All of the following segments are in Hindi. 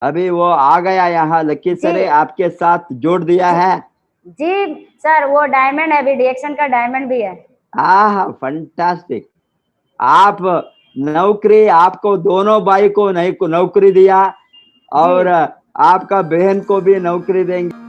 अभी वो आ गया यहाँ, लकी सर जी आपके साथ जोड़ दिया जी है। जी सर, वो डायमंड है, अभी रिएक्शन का डायमंड भी है। हाँ, फंटास्टिक। आप नौकरी, आपको दोनों भाई को नहीं को नौकरी दिया, जी और आपका बहन को भी नौकरी देंगे।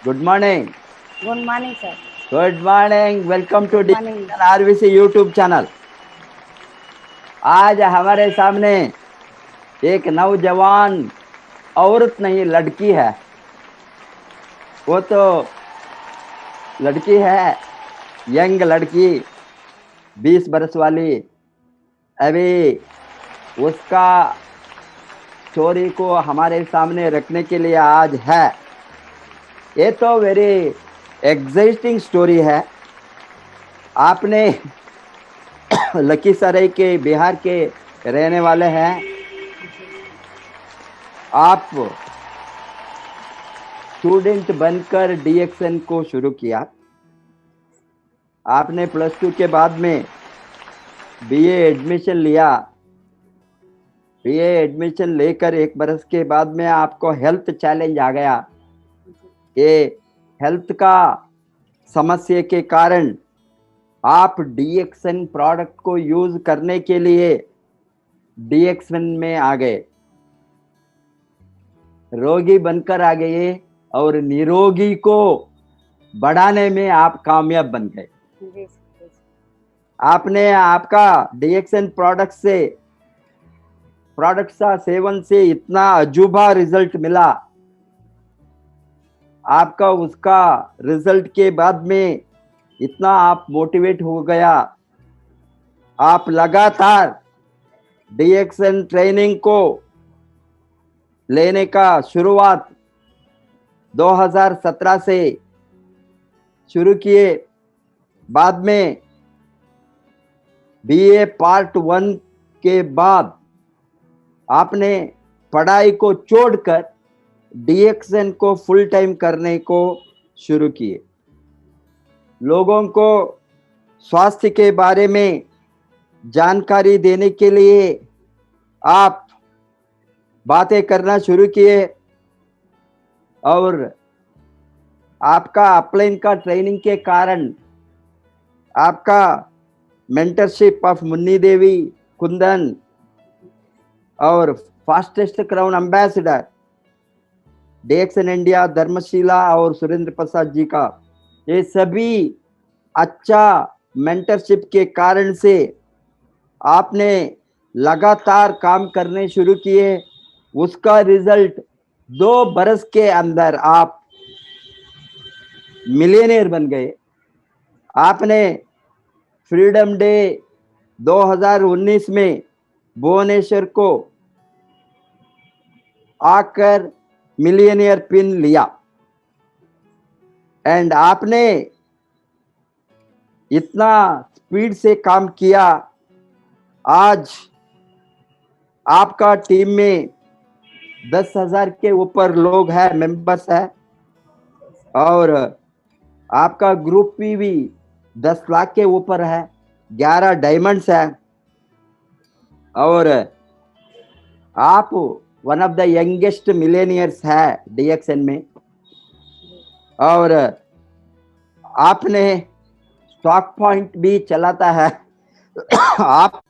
Good morning. Good morning sir. Good morning, welcome to good morning. Digital RBC YouTube channel. आज हमारे सामने एक नौजवान औरत नहीं, लड़की है। वो तो लड़की है, यंग लड़की, 20 बरस वाली। अभी उसका स्टोरी को हमारे सामने रखने के लिए आज है। ये तो वेरी एग्जाइटिंग स्टोरी है। आपने लखीसराय के बिहार के रहने वाले हैं। आप स्टूडेंट बनकर डीएक्सएन को शुरू किया। आपने +2 के बाद में बीए एडमिशन लिया। बीए एडमिशन लेकर 1 बरस के बाद में आपको हेल्थ चैलेंज आ गया। ये हेल्थ का समस्या के कारण आप डीएक्सएन प्रोडक्ट को यूज करने के लिए डीएक्सएन में आ गए, रोगी बनकर आ गए और निरोगी को बढ़ाने में आप कामयाब बन गए। आपने आपका डीएक्सएन प्रोडक्ट का सेवन से इतना अजूबा रिजल्ट मिला। आपका उसका रिजल्ट के बाद में इतना आप मोटिवेट हो गया। आप लगातार डीएक्सएन ट्रेनिंग को लेने का शुरुआत 2017 से शुरू किए। बाद में बीए पार्ट 1 के बाद आपने पढ़ाई को छोड़कर डीएक्सएन को फुल टाइम करने को शुरू किए। लोगों को स्वास्थ्य के बारे में जानकारी देने के लिए आप बातें करना शुरू किए और आपका अपलाइन का ट्रेनिंग के कारण आपका मेंटरशिप ऑफ मुन्नी देवी कुंदन और fastest crown ambassador DXN India Dharamshila और सुरेंद्र प्रसाद जी का, ये सभी अच्छा मेंटरशिप के कारण से आपने लगातार काम करने शुरू किए। उसका रिजल्ट 2 बरस के अंदर आप मिलियनेयर बन गए। आपने फ्रीडम डे 2019 में भुवनेश्वर को आकर मिलियनेयर पिन लिया एंड आपने इतना स्पीड से काम किया। आज आपका टीम में 10,000 के ऊपर लोग हैं, मेंबर्स हैं और आपका ग्रुप भी 10 लाख के ऊपर है, 11 डायमंड्स है और आप one of the youngest millionaires है डीएक्सएन में। और आपने स्टॉक पॉइंट भी चलाता है। आप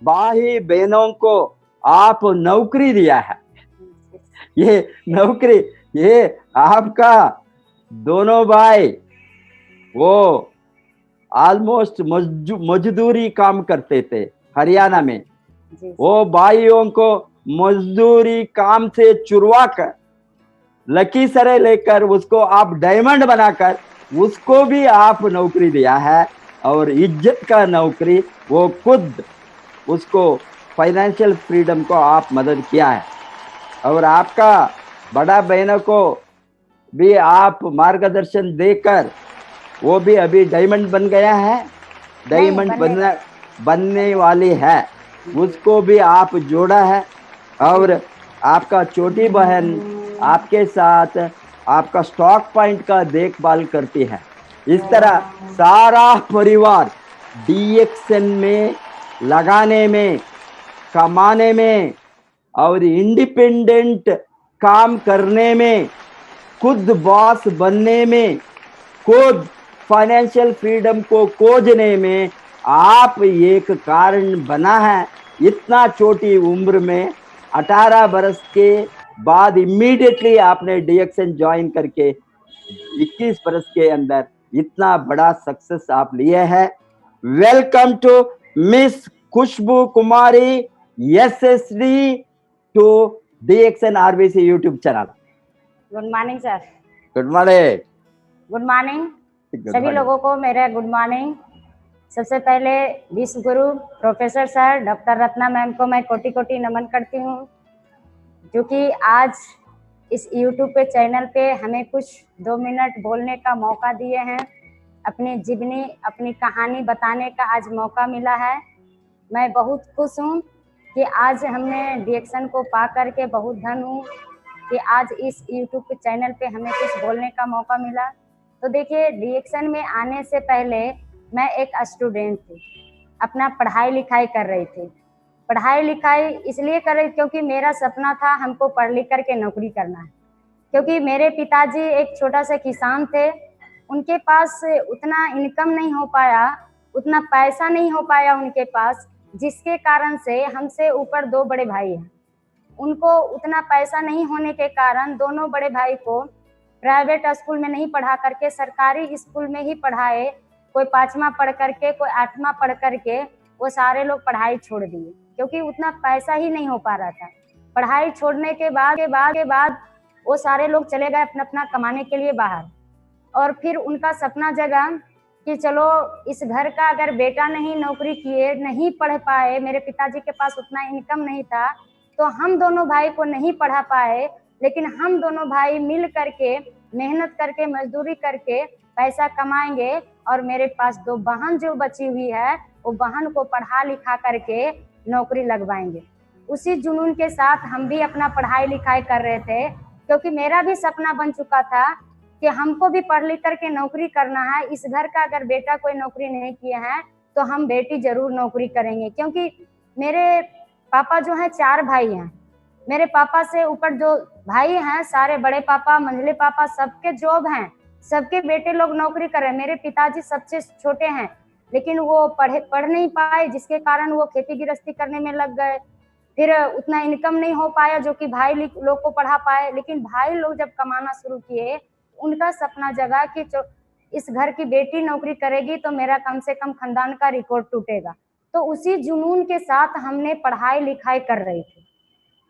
भाई बहनों को आप नौकरी दिया है। ये नौकरी, ये आपका दोनों भाई वो ऑलमोस्ट मजदूरी काम करते थे हरियाणा में। वो भाइयों को मजदूरी काम से चुरवा कर लखीसराय लेकर उसको आप डायमंड बनाकर उसको भी आप नौकरी दिया है और इज्जत का नौकरी, वो खुद उसको फाइनेंशियल फ्रीडम को आप मदद किया है। और आपका बड़ा बहनों को भी आप मार्गदर्शन देकर वो भी अभी डायमंड बन गया है, डायमंड बनने वाली है, उसको भी आप जोड़ा है। और आपका छोटी बहन आपके साथ आपका स्टॉक पॉइंट का देखभाल करती है। इस तरह सारा परिवार डीएक्सएन में लगाने में, कमाने में और इंडिपेंडेंट काम करने में, खुद बॉस बनने में, खुद फाइनेंशियल फ्रीडम को खोजने में आप एक कारण बना है। इतना छोटी उम्र में 18 बरस के बाद इमीडिएटली आपने डीएक्सएन ज्वाइन करके 21 बरस के अंदर इतना बड़ा सक्सेस आप लिए हैं। Welcome to miss Khushbu Kumari SSD to DXN RBC YouTube channel. Good morning sir. Good morning. Good morning सभी लोगों को मेरा गुड मॉर्निंग। सबसे पहले विश्व गुरु professor sir doctor Ratna ma'am को मैं कोटि कोटि नमन करती हूँ, जो कि आज इस यूट्यूब पे चैनल पे हमें कुछ 2 मिनट बोलने का मौका दिए हैं। अपनी जीवनी अपनी कहानी बताने का आज मौका मिला है। मैं बहुत खुश हूँ कि आज हमने DXN को पा करके बहुत धन हूँ कि आज इस यूट्यूब के चैनल पे हमें कुछ बोलने का मौका मिला। तो देखिए, DXN में आने से पहले मैं एक स्टूडेंट थी, अपना पढ़ाई लिखाई कर रही थी। पढ़ाई लिखाई इसलिए कर रही क्योंकि मेरा सपना था हमको पढ़ लिख करके नौकरी करना है। क्योंकि मेरे पिताजी एक छोटा सा किसान थे, उनके पास उतना इनकम नहीं हो पाया, उतना पैसा नहीं हो पाया उनके पास, जिसके कारण से हमसे ऊपर 2 बड़े भाई हैं। उनको उतना पैसा नहीं होने के कारण दोनों बड़े भाई को प्राइवेट स्कूल में नहीं पढ़ा करके सरकारी स्कूल में ही पढ़ाए। कोई 5वां पढ़ करके, कोई 8वां पढ़ करके वो सारे लोग पढ़ाई छोड़ दिए, क्योंकि उतना पैसा ही नहीं हो पा रहा था। पढ़ाई छोड़ने के बाद वो सारे लोग चले गए अपना अपना कमाने के लिए बाहर। और फिर उनका सपना जगा कि चलो इस घर का अगर बेटा नहीं नौकरी किए, नहीं पढ़ पाए, मेरे पिताजी के पास उतना इनकम नहीं था, तो हम दोनों भाई को नहीं पढ़ा पाए, लेकिन हम दोनों भाई मिल करके मेहनत करके मजदूरी करके पैसा कमाएंगे और मेरे पास 2 बहन जो बची हुई है वो बहन को पढ़ा लिखा करके नौकरी लगवाएंगे। उसी जुनून के साथ हम भी अपना पढ़ाई लिखाई कर रहे थे, क्योंकि मेरा भी सपना बन चुका था कि हमको भी पढ़ लिख करके नौकरी करना है। इस घर का अगर बेटा कोई नौकरी नहीं किया है तो हम बेटी जरूर नौकरी करेंगे, क्योंकि मेरे पापा जो हैं 4 भाई हैं। मेरे पापा से ऊपर जो भाई हैं सारे बड़े पापा, मंझले पापा, सबके जॉब हैं, सबके बेटे लोग नौकरी कर रहे हैं। मेरे पिताजी सबसे छोटे हैं, लेकिन वो पढ़ नहीं पाए, जिसके कारण वो खेती गृहस्थी करने में लग गए। फिर उतना इनकम नहीं हो पाया जो कि भाई लोग को पढ़ा पाए। लेकिन भाई लोग जब कमाना शुरू किए, उनका सपना जगा कि इस घर की बेटी नौकरी करेगी तो मेरा कम से कम खानदान का रिकॉर्ड टूटेगा। तो उसी जुनून के साथ हमने पढ़ाई लिखाई कर रही थी।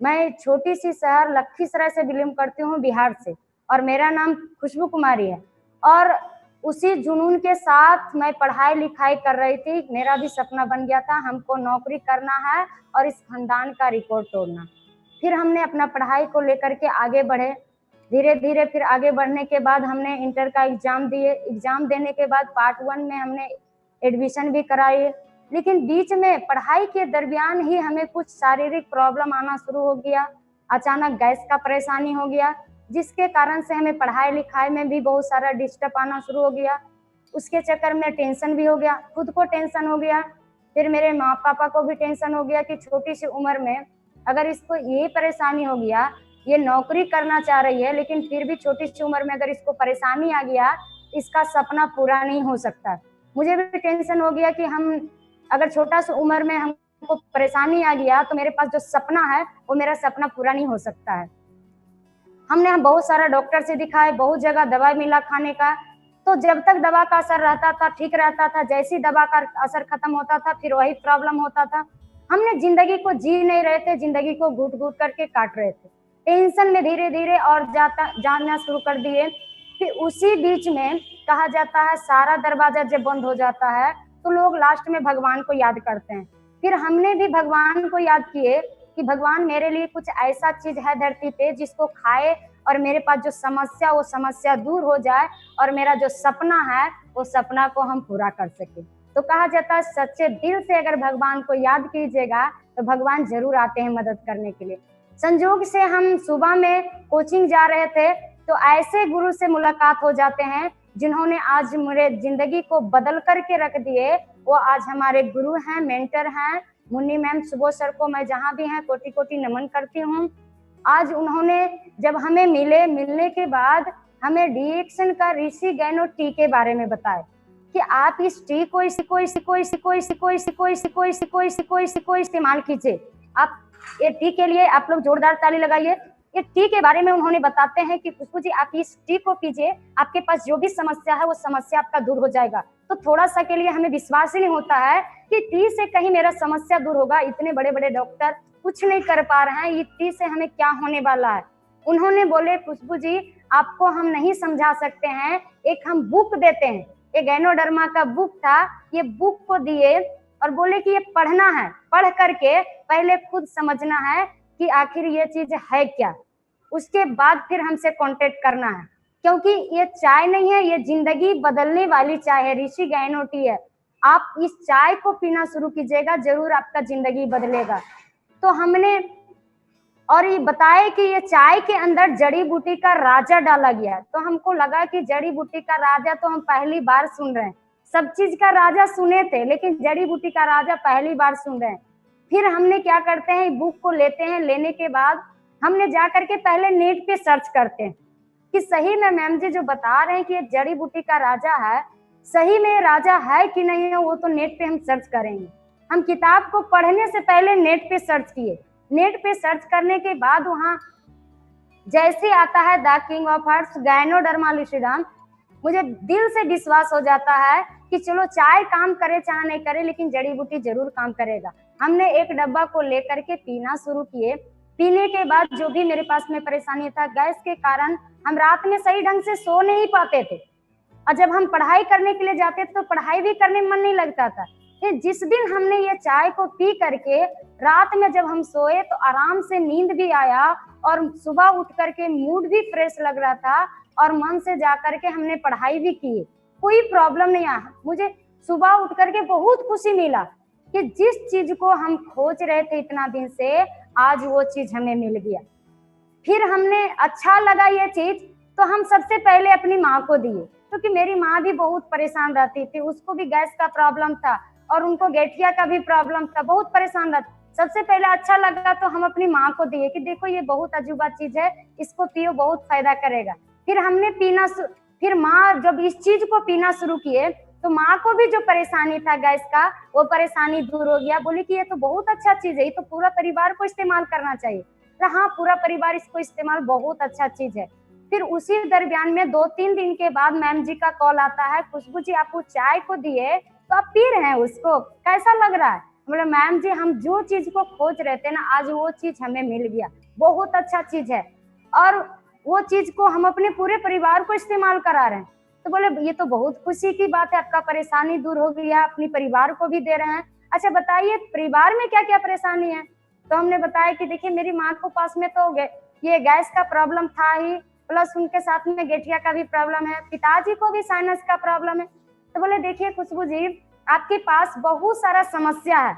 मैं छोटी सी शहर लखीसराय से बिलोंग करती हूँ, बिहार से, और मेरा नाम खुशबू कुमारी है। और उसी जुनून के साथ मैं पढ़ाई लिखाई कर रही थी। मेरा भी सपना बन गया था हमको नौकरी करना है और इस खानदान का रिकॉर्ड तोड़ना। फिर हमने अपना पढ़ाई को लेकर के आगे बढ़े। धीरे धीरे फिर आगे बढ़ने के बाद हमने इंटर का एग्जाम दिए। एग्जाम देने के बाद पार्ट 1 में हमने एडमिशन भी कराई। लेकिन बीच में पढ़ाई के दरमियान ही हमें कुछ शारीरिक प्रॉब्लम आना शुरू हो गया। अचानक गैस का परेशानी हो गया, जिसके कारण से हमें पढ़ाई लिखाई में भी बहुत सारा डिस्टर्ब आना शुरू हो गया। उसके चक्कर में टेंशन भी हो गया, खुद को टेंशन हो गया, फिर मेरे माँ पापा को भी टेंशन हो गया कि छोटी सी उम्र में अगर इसको ये परेशानी हो गया, ये नौकरी करना चाह रही है लेकिन फिर भी छोटी सी उम्र में अगर इसको परेशानी आ गया, इसका सपना पूरा नहीं हो सकता। मुझे भी टेंशन हो गया कि हम अगर छोटा सा उम्र में हमको परेशानी आ गया तो मेरे पास जो सपना है वो मेरा सपना पूरा नहीं हो सकता है। हमने बहुत सारा डॉक्टर से दिखाए, बहुत जगह दवाई मिला खाने का, तो जब तक दवा का असर रहता था ठीक रहता था, जैसी दवा का असर खत्म होता था फिर वही प्रॉब्लम होता था। हमने जिंदगी को जी नहीं रहे थे, जिंदगी को घूट घूट करके काट रहे थे। टेंशन में धीरे धीरे और जानना शुरू कर दिए। फिर उसी बीच में कहा जाता है सारा दरवाजा जब बंद हो जाता है तो लोग लास्ट में भगवान को याद करते हैं। फिर हमने भी भगवान को याद किए कि भगवान मेरे लिए कुछ ऐसा चीज है धरती पे जिसको खाए और मेरे पास जो समस्या वो समस्या दूर हो जाए और मेरा जो सपना है वो सपना को हम पूरा कर सके। तो कहा जाता है सच्चे दिल से अगर भगवान को याद कीजिएगा तो भगवान जरूर आते हैं मदद करने के लिए। संजोग से हम सुबह में कोचिंग जा रहे थे तो ऐसे गुरु से मुलाकात हो जाते हैं जिन्होंने आज मेरे जिंदगी को बदल करके रख दिए। वो आज हमारे गुरु हैं, मेंटर हैं। मुन्नी मैम, सुबोध सर को मैं जहाँ भी हैं कोटि कोटि नमन करती हूँ। आज उन्होंने जब हमें मिलने के बाद हमें DXN का ऋषि गैनो टी के बारे में बताया कि आप इस टी को इस्तेमाल कीजिए। आप ये टी के लिए आप लोग जोरदार ताली लगाइए। ये टी के बारे में उन्होंने बताते हैं कि खुशबू जी आप इस टी को पीजिए, आपके पास जो भी समस्या है वो समस्या आपका दूर हो जाएगा। तो थोड़ा सा के लिए हमें विश्वास ही नहीं होता है कि टी से कहीं मेरा समस्या दूर होगा। इतने बड़े बड़े डॉक्टर कुछ नहीं कर पा रहे हैं, इतनी से हमें क्या होने वाला है। उन्होंने बोले खुशबू जी आपको हम नहीं समझा सकते हैं, एक हम बुक देते हैं, एक गैनोडर्मा का बुक था, ये बुक को दिए और बोले कि ये पढ़ना है, पढ़ करके पहले खुद समझना है कि आखिर ये चीज है क्या, उसके बाद फिर हमसे कांटेक्ट करना है, क्योंकि ये चाय नहीं है, ये जिंदगी बदलने वाली चाय है, ऋषि गैनो टी है। आप इस चाय को पीना शुरू कीजिएगा, जरूर आपका जिंदगी बदलेगा। तो हमने और ये बताया कि ये चाय के अंदर जड़ी बूटी का राजा डाला गया, तो हमको लगा कि जड़ी बूटी का राजा तो हम पहली बार सुन रहे हैं, सब चीज का राजा सुने थे लेकिन जड़ी बूटी का राजा पहली बार सुन रहे हैं। फिर हमने क्या करते हैं, बुक को लेते हैं, लेने के बाद हमने जा करके पहले नेट पे सर्च करते हैं कि सही में मैम जी जो बता रहे हैं कि ये जड़ी बूटी का राजा है, सही में राजा है कि नहीं है, वो तो नेट पे हम सर्च करेंगे। हम किताब को पढ़ने से पहले नेट पे सर्च किए, नेट पे सर्च करने के बाद वहां जैसे आता है the king of herbs ganoderma lucidum, मुझे दिल से विश्वास हो जाता है कि चलो चाय काम करे चाहे नहीं करे लेकिन जड़ी बूटी जरूर काम करेगा। हमने एक डब्बा को लेकर के पीना शुरू किए। पीने के बाद जो भी मेरे पास में परेशानी था, गैस के कारण हम रात में सही ढंग से सो नहीं पाते थे, और जब हम पढ़ाई करने के लिए जाते थे तो पढ़ाई भी करने में मन नहीं लगता था। फिर जिस दिन हमने ये चाय को पी करके रात में जब हम सोए तो आराम से नींद भी आया और सुबह उठ करके मूड भी फ्रेश लग रहा था और मन से जा करके हमने पढ़ाई भी की, कोई प्रॉब्लम नहीं आया। मुझे सुबह उठ करके बहुत खुशी मिला कि जिस चीज को हम खोज रहे थे इतना दिन से, आज वो चीज हमें मिल गया। फिर हमने अच्छा लगा ये चीज, तो हम सबसे पहले अपनी माँ को दिए, क्योंकि मेरी माँ भी बहुत परेशान रहती थी, उसको भी गैस का प्रॉब्लम था और उनको गठिया का भी प्रॉब्लम था, बहुत परेशान रहती। सबसे पहले अच्छा लगा तो हम अपनी माँ को दिए कि देखो ये बहुत अजूबा चीज है, इसको पियो, बहुत फायदा करेगा। फिर हमने फिर माँ जब इस चीज को पीना शुरू किए तो माँ को भी जो परेशानी था गैस का, वो परेशानी दूर हो गया। बोली कि ये तो बहुत अच्छा चीज है, ये तो पूरा परिवार को इस्तेमाल करना चाहिए। तो हाँ, पूरा परिवार इसको इस्तेमाल, बहुत अच्छा चीज है। फिर उसी दरमियान में 2-3 दिन के बाद मैम जी का कॉल आता है, खुशबू जी आप वो चाय को दिए तो आप पी रहे हैं, उसको कैसा लग रहा है? बोले मैम जी हम जो चीज को खोज रहे थे ना, आज वो चीज हमें मिल गया, बहुत अच्छा चीज है और वो चीज को हम अपने पूरे परिवार को इस्तेमाल करा रहे हैं। तो बोले ये तो बहुत खुशी की बात है, आपका परेशानी दूर हो गया, अपने परिवार को भी दे रहे हैं। अच्छा बताइए परिवार में क्या क्या परेशानी है? तो हमने बताया कि देखिए मेरी माँ को पास में तो ये गैस का प्रॉब्लम था ही, प्लस उनके साथ में गठिया का भी प्रॉब्लम है, पिताजी को भी साइनस का प्रॉब्लम है। तो बोले देखिए खुशबू जी आपके पास बहुत सारा समस्या है,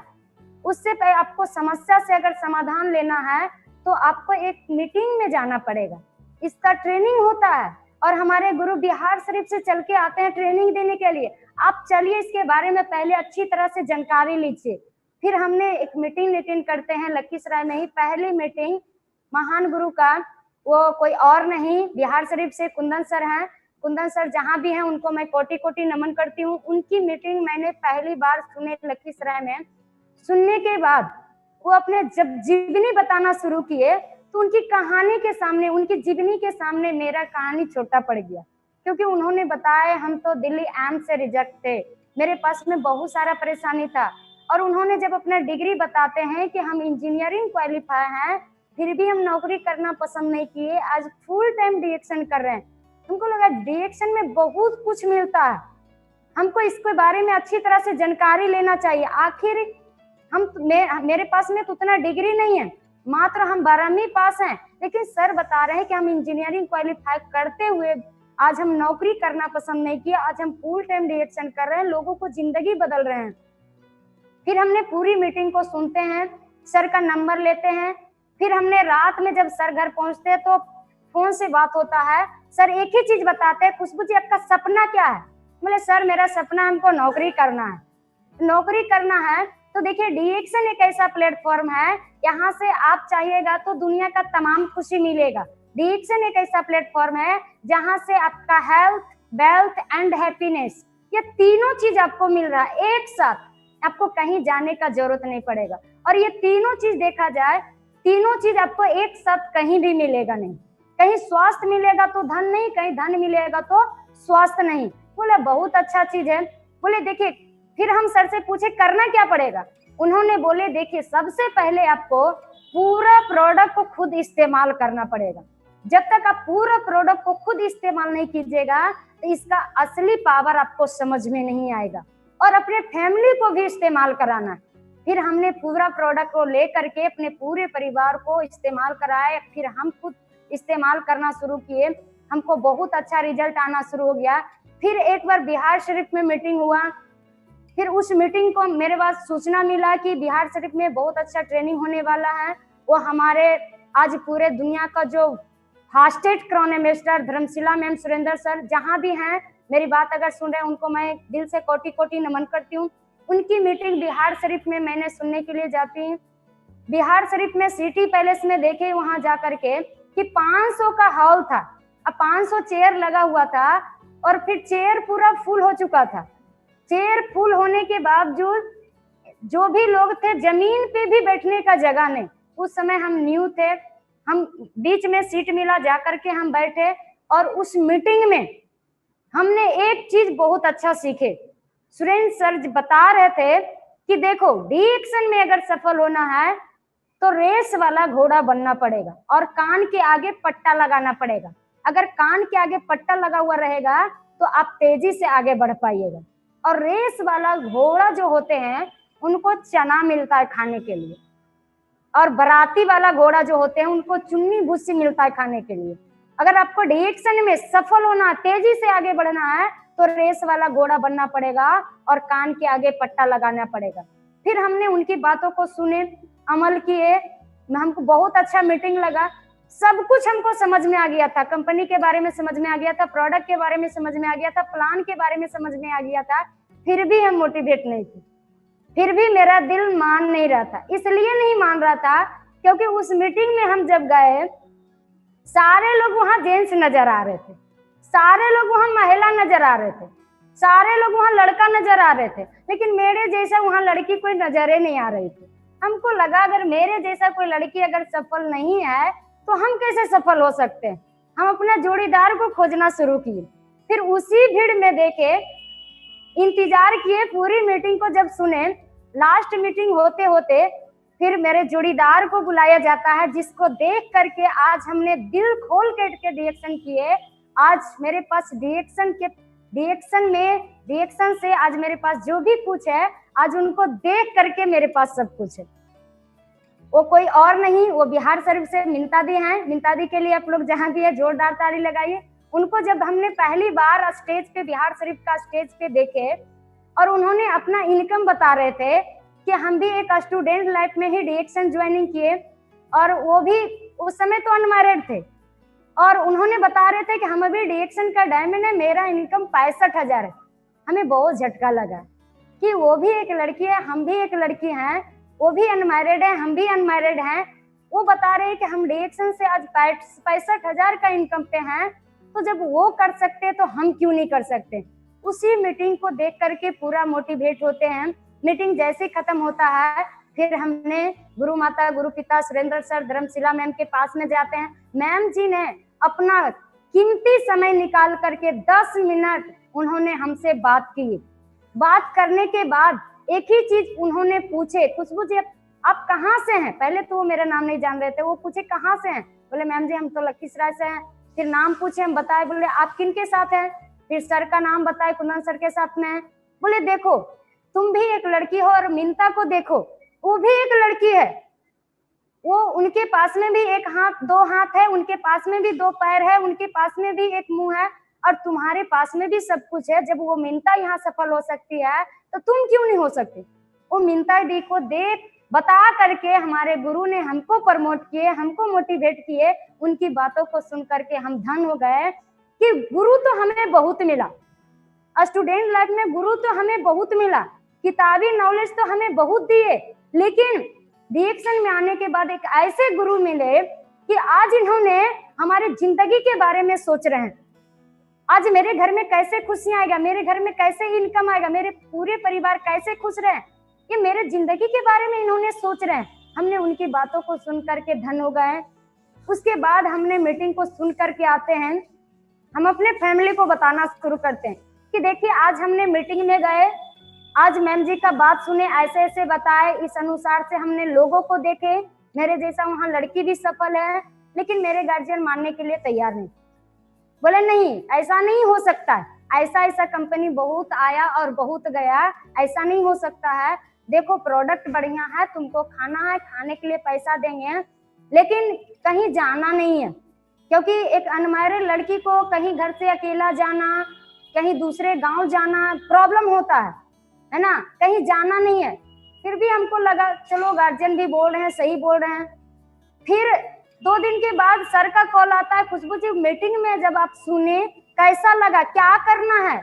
उससे पहले आपको समस्या से अगर समाधान लेना है तो आपको एक मीटिंग में जाना पड़ेगा, इसका ट्रेनिंग होता है और हमारे गुरु बिहार शरीफ से चल के आते हैं ट्रेनिंग देने के लिए। आप चलिए इसके बारे में पहले अच्छी तरह से जानकारी लीजिए। फिर हमने एक मीटिंग अटेंड करते हैं लखीसराय में ही, पहली मीटिंग महान गुरु का, वो कोई और नहीं बिहार शरीफ से कुंदन सर हैं। कुंदन सर जहाँ भी हैं उनको मैं कोटि कोटि नमन करती हूँ। उनकी मीटिंग मैंने पहली बार सुने लखीसराय में। सुनने के बाद वो अपने जब जीवनी बताना शुरू किए तो उनकी कहानी के सामने, उनकी जीवनी के सामने मेरा कहानी छोटा पड़ गया, क्योंकि उन्होंने बताया हम तो दिल्ली एम्स से रिजेक्ट थे, मेरे पास में बहुत सारा परेशानी था, और उन्होंने जब अपना डिग्री बताते हैं कि हम इंजीनियरिंग क्वालिफाई हैं फिर भी हम नौकरी करना पसंद नहीं किए, आज फुल टाइम डीएक्शन कर रहे हैं। हमको लगा डीएक्शन में बहुत कुछ मिलता है, हमको इसके बारे में अच्छी तरह से जानकारी लेना चाहिए। आखिर मेरे पास में तो उतना डिग्री नहीं है, मात्र हम 12वीं पास हैं, लेकिन सर बता रहे हैं कि हम इंजीनियरिंग क्वालिफाई करते हुए आज हम नौकरी करना पसंद नहीं किया, आज हम फुल टाइम डीएक्शन कर रहे हैं, लोगों को जिंदगी बदल रहे हैं। फिर हमने पूरी मीटिंग को सुनते हैं, सर का नंबर लेते हैं। फिर हमने रात में जब सर घर पहुंचते हैं तो फोन से बात होता है, सर एक ही चीज बताते हैं, खुशबू जी आपका सपना क्या है? बोले सर मेरा सपना हमको नौकरी करना है। नौकरी करना है तो देखिए डीएक्शन एक ऐसा प्लेटफॉर्म है, यहाँ से आप चाहिएगा तो दुनिया का तमाम खुशी मिलेगा। डीएक्शन एक ऐसा प्लेटफॉर्म है जहाँ से आपका हेल्थ, वेल्थ एंड हैप्पीनेस, ये तीनों चीज आपको मिल रहा है एक साथ, आपको कहीं जाने का जरूरत नहीं पड़ेगा। और ये तीनों चीज देखा जाए, तीनों चीज आपको एक साथ कहीं भी मिलेगा नहीं। कहीं स्वास्थ्य मिलेगा तो धन नहीं, कहीं धन मिलेगा तो स्वास्थ्य नहीं। बोले बहुत अच्छा चीज है। बोले देखिए, फिर हम सर से पूछे करना क्या पड़ेगा? उन्होंने बोले देखिए सबसे पहले आपको पूरा प्रोडक्ट को खुद इस्तेमाल करना पड़ेगा। जब तक आप पूरा प्रोडक्ट को खुद इस्तेमाल नहीं कीजिएगा तो इसका असली पावर आपको समझ में नहीं आएगा, और अपने फैमिली को भी इस्तेमाल कराना है। फिर हमने पूरा प्रोडक्ट को लेकर के अपने पूरे परिवार को इस्तेमाल कराए, फिर हम खुद इस्तेमाल करना शुरू किए, हमको बहुत अच्छा रिजल्ट आना शुरू हो गया। फिर एक बार बिहार शरीफ में मीटिंग हुआ, फिर उस मीटिंग को मेरे पास सूचना मिला कि बिहार शरीफ में बहुत अच्छा ट्रेनिंग होने वाला है। वो हमारे आज पूरे दुनिया का जो fastest chronometer Dharamshila ma'am, Surendra sir जहाँ भी हैं, मेरी बात अगर सुन रहे हैं उनको मैं दिल से कोटि कोटि नमन करती हूँ। उनकी मीटिंग बिहार शरीफ में मैंने सुनने के लिए जाती हूँ। बिहार शरीफ में सिटी पैलेस में देखे वहां जाकर के कि 500 का हॉल था, अब 500 चेयर लगा हुआ था और फिर चेयर पूरा फुल हो चुका था। चेयर फुल होने के बावजूद जो भी लोग थे जमीन पे भी बैठने का जगह नहीं। उस समय हम न्यू थे, हम बीच में सीट मिला, जाकर के हम बैठे और उस मीटिंग में हमने एक चीज बहुत अच्छा सीखे। सुरेंद्र सर बता रहे थे कि देखो डी-एक्शन में अगर सफल होना है तो रेस वाला घोड़ा बनना पड़ेगा और कान के आगे पट्टा लगाना पड़ेगा। अगर कान के आगे पट्टा लगा हुआ रहेगा तो आप तेजी से आगे बढ़ पाइएगा। और रेस वाला घोड़ा जो होते हैं उनको चना मिलता है खाने के लिए, और बराती वाला घोड़ा जो होते हैं उनको चुन्नी भूसी मिलता है खाने के लिए। अगर आपको डी-एक्शन में सफल होना, तेजी से आगे बढ़ना है तो रेस वाला घोड़ा बनना पड़ेगा और कान के आगे पट्टा लगाना पड़ेगा। फिर हमने उनकी बातों को सुने, अमल किए, हमको बहुत अच्छा मीटिंग लगा। सब कुछ हमको समझ में आ गया था, कंपनी के बारे में समझ में आ गया था, प्रोडक्ट के बारे में समझ में आ गया था, प्लान के बारे में समझ में आ गया था। फिर भी हम मोटिवेट नहीं थे, फिर भी मेरा दिल मान नहीं रहा था। इसलिए नहीं मान रहा था क्योंकि उस मीटिंग में हम जब गए सारे लोग वहां जेंट्स नजर आ रहे थे, सारे लोग वहां महिला नजर आ रहे थे, सारे लोग वहां लड़का नजर आ रहे थे, लेकिन मेरे जैसा वहां लड़की कोई नजरे नहीं आ रही थी। हमको लगा अगर मेरे जैसा कोई लड़की अगर सफल नहीं है तो हम कैसे सफल हो सकते हैं। हम अपना जोड़ीदार को खोजना शुरू किए। फिर उसी भीड़ में देखे, इंतजार किए, पूरी मीटिंग को जब सुने, लास्ट मीटिंग होते होते फिर मेरे जोड़ीदार को बुलाया जाता है, जिसको देख करके आज हमने दिल खोल के डी-एक्शन किए। आज मेरे पास डी-एक्शन से आज मेरे पास जो भी कुछ है, आज उनको देख करके मेरे पास सब कुछ है। वो कोई और नहीं, वो बिहार शरीफ से मिंता दी हैं। मिंता दी के लिए आप लोग जहां भी है जोरदार ताली लगाइए। उनको जब हमने पहली बार स्टेज पे, बिहार शरीफ का स्टेज पे देखे और उन्होंने अपना इनकम बता रहे थे कि हम भी एक स्टूडेंट लाइफ में ही डी-एक्शन ज्वाइनिंग किए, और वो भी उस समय तो अनमैरिड थे, और उन्होंने बता रहे थे कि हम अभी डी-एक्शन का डायमंड है, मेरा इनकम 65,000 है। हमें बहुत झटका लगा कि वो भी एक लड़की है, हम भी एक लड़की हैं, वो भी अनमैरिड है, हम भी अनमैरिड हैं। वो बता रहे हैं कि हम डी-एक्शन से आज 65,000 का इनकम पे हैं, तो जब वो कर सकते तो हम क्यों नहीं कर सकते। उसी मीटिंग को देख करके पूरा मोटिवेट होते हैं। मीटिंग जैसे खत्म होता है फिर हमने गुरु माता, गुरु पिता सुरेंद्र सर, धर्मशिला मैम के पास में जाते हैं। मैम जी ने अपना कीमती समय निकाल करके 10 मिनट उन्होंने हमसे बात की। बात करने के बाद एक ही चीज उन्होंने पूछे, खुशबू जी आप कहाँ से हैं। पहले तो वो मेरा नाम नहीं जान रहे थे, वो पूछे कहाँ से हैं। बोले मैम जी हम तो लखीसराय से हैं। फिर नाम पूछे, हम बताए। बोले आप किन के साथ हैं। फिर सर का नाम बताए, कुंदन सर के साथ में है। बोले देखो तुम भी एक लड़की हो और मिंता को देखो, वो भी एक लड़की है, वो उनके पास में भी एक हाथ, 2 हाथ है, उनके पास में भी 2 पैर है, उनके पास में भी एक मुंह है, और तुम्हारे पास में भी सब कुछ है। जब वो मिंता यहाँ सफल हो सकती है तो तुम क्यों नहीं हो सकती। वो मिंता दी को देख बता करके हमारे गुरु ने हमको प्रमोट किए, हमको मोटिवेट किए। उनकी बातों को सुन करके हम धन हो गए कि गुरु तो हमें बहुत मिला, स्टूडेंट लाइफ में गुरु तो हमें बहुत मिला, किताबी नॉलेज तो हमें बहुत दिए, लेकिन डी-एक्शन में आने के बाद एक ऐसे गुरु मिले कि आज इन्होंने हमारे जिंदगी के बारे में सोच रहे हैं। आज मेरे घर में कैसे खुशियां आएगा, मेरे घर में कैसे इनकम आएगा, मेरे पूरे परिवार कैसे खुश रहे, ये मेरे जिंदगी के बारे में इन्होंने सोच रहे हैं। हमने उनकी बातों को सुन करके धन हो गए। उसके बाद हमने मीटिंग को सुन करके आते हैं, हम अपने फैमिली को बताना शुरू करते हैं कि देखिए आज हमने मीटिंग में गए, आज मैम जी का बात सुने, ऐसे ऐसे बताए, इस अनुसार से हमने लोगों को देखे, मेरे जैसा वहाँ लड़की भी सफल है, लेकिन मेरे गार्जियन मानने के लिए तैयार नहीं। बोले नहीं, ऐसा नहीं हो सकता है, ऐसा ऐसा कंपनी बहुत आया और बहुत गया, ऐसा नहीं हो सकता है। देखो प्रोडक्ट बढ़िया है, तुमको खाना है, खाने के लिए पैसा देंगे, लेकिन कहीं जाना नहीं है, क्योंकि एक अनमैरिड लड़की को कहीं घर से अकेला जाना, कहीं दूसरे गांव जाना प्रॉब्लम होता है ना, कहीं जाना नहीं है। फिर भी हमको लगा चलो गार्जियन भी बोल रहे हैं, सही बोल रहे हैं। फिर 2 दिन के बाद सर का कॉल आता है, खुशबू जी मीटिंग में जब आप सुने कैसा लगा, क्या करना है?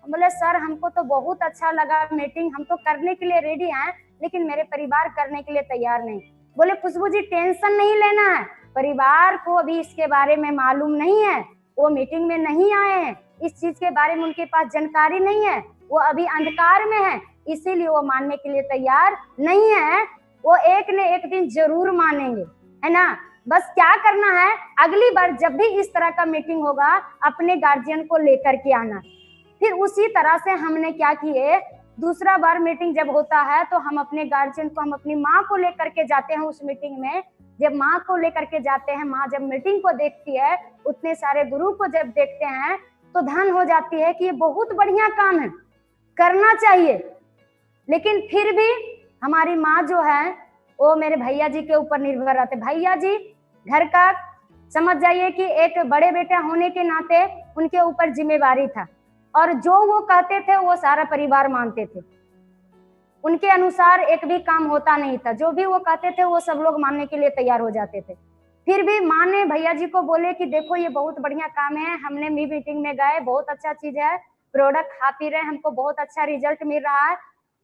बोले सर हमको तो बहुत अच्छा लगा मीटिंग, हम तो करने के लिए रेडी हैं, लेकिन मेरे परिवार करने के लिए तैयार नहीं। बोले खुशबू जी टेंशन नहीं लेना है, परिवार को अभी इसके बारे में मालूम नहीं है, वो मीटिंग में नहीं आए हैं, इस चीज के बारे में उनके पास जानकारी नहीं है, वो अभी अंधकार में है, इसीलिए वो मानने के लिए तैयार नहीं है। वो एक न एक दिन जरूर मानेंगे, है ना। बस क्या करना है, अगली बार जब भी इस तरह का मीटिंग होगा अपने गार्जियन को लेकर के आना। फिर उसी तरह से हमने क्या किए, दूसरा बार मीटिंग जब होता है तो हम अपने गार्जियन को, हम अपनी माँ को लेकर के जाते हैं उस मीटिंग में। जब माँ को लेकर के जाते हैं, माँ जब मीटिंग को देखती है, उतने सारे गुरु को जब देखते हैं तो धन हो जाती है कि ये बहुत बढ़िया काम है, करना चाहिए। लेकिन फिर भी हमारी माँ जो है वो मेरे भैया जी के ऊपर निर्भर रहते। भैया जी घर का समझ जाइए कि एक बड़े बेटा होने के नाते उनके ऊपर जिम्मेवारी था, और जो वो कहते थे वो सारा परिवार मानते थे, उनके अनुसार एक भी काम होता नहीं था, जो भी वो कहते थे वो सब लोग मानने के लिए तैयार हो जाते थे। फिर भी माँ ने भैया जी को बोले कि देखो ये बहुत बढ़िया काम है, हमने मीटिंग में गए, बहुत अच्छा चीज है, प्रोडक्ट खा पी रहे, हमको बहुत अच्छा रिजल्ट मिल रहा है।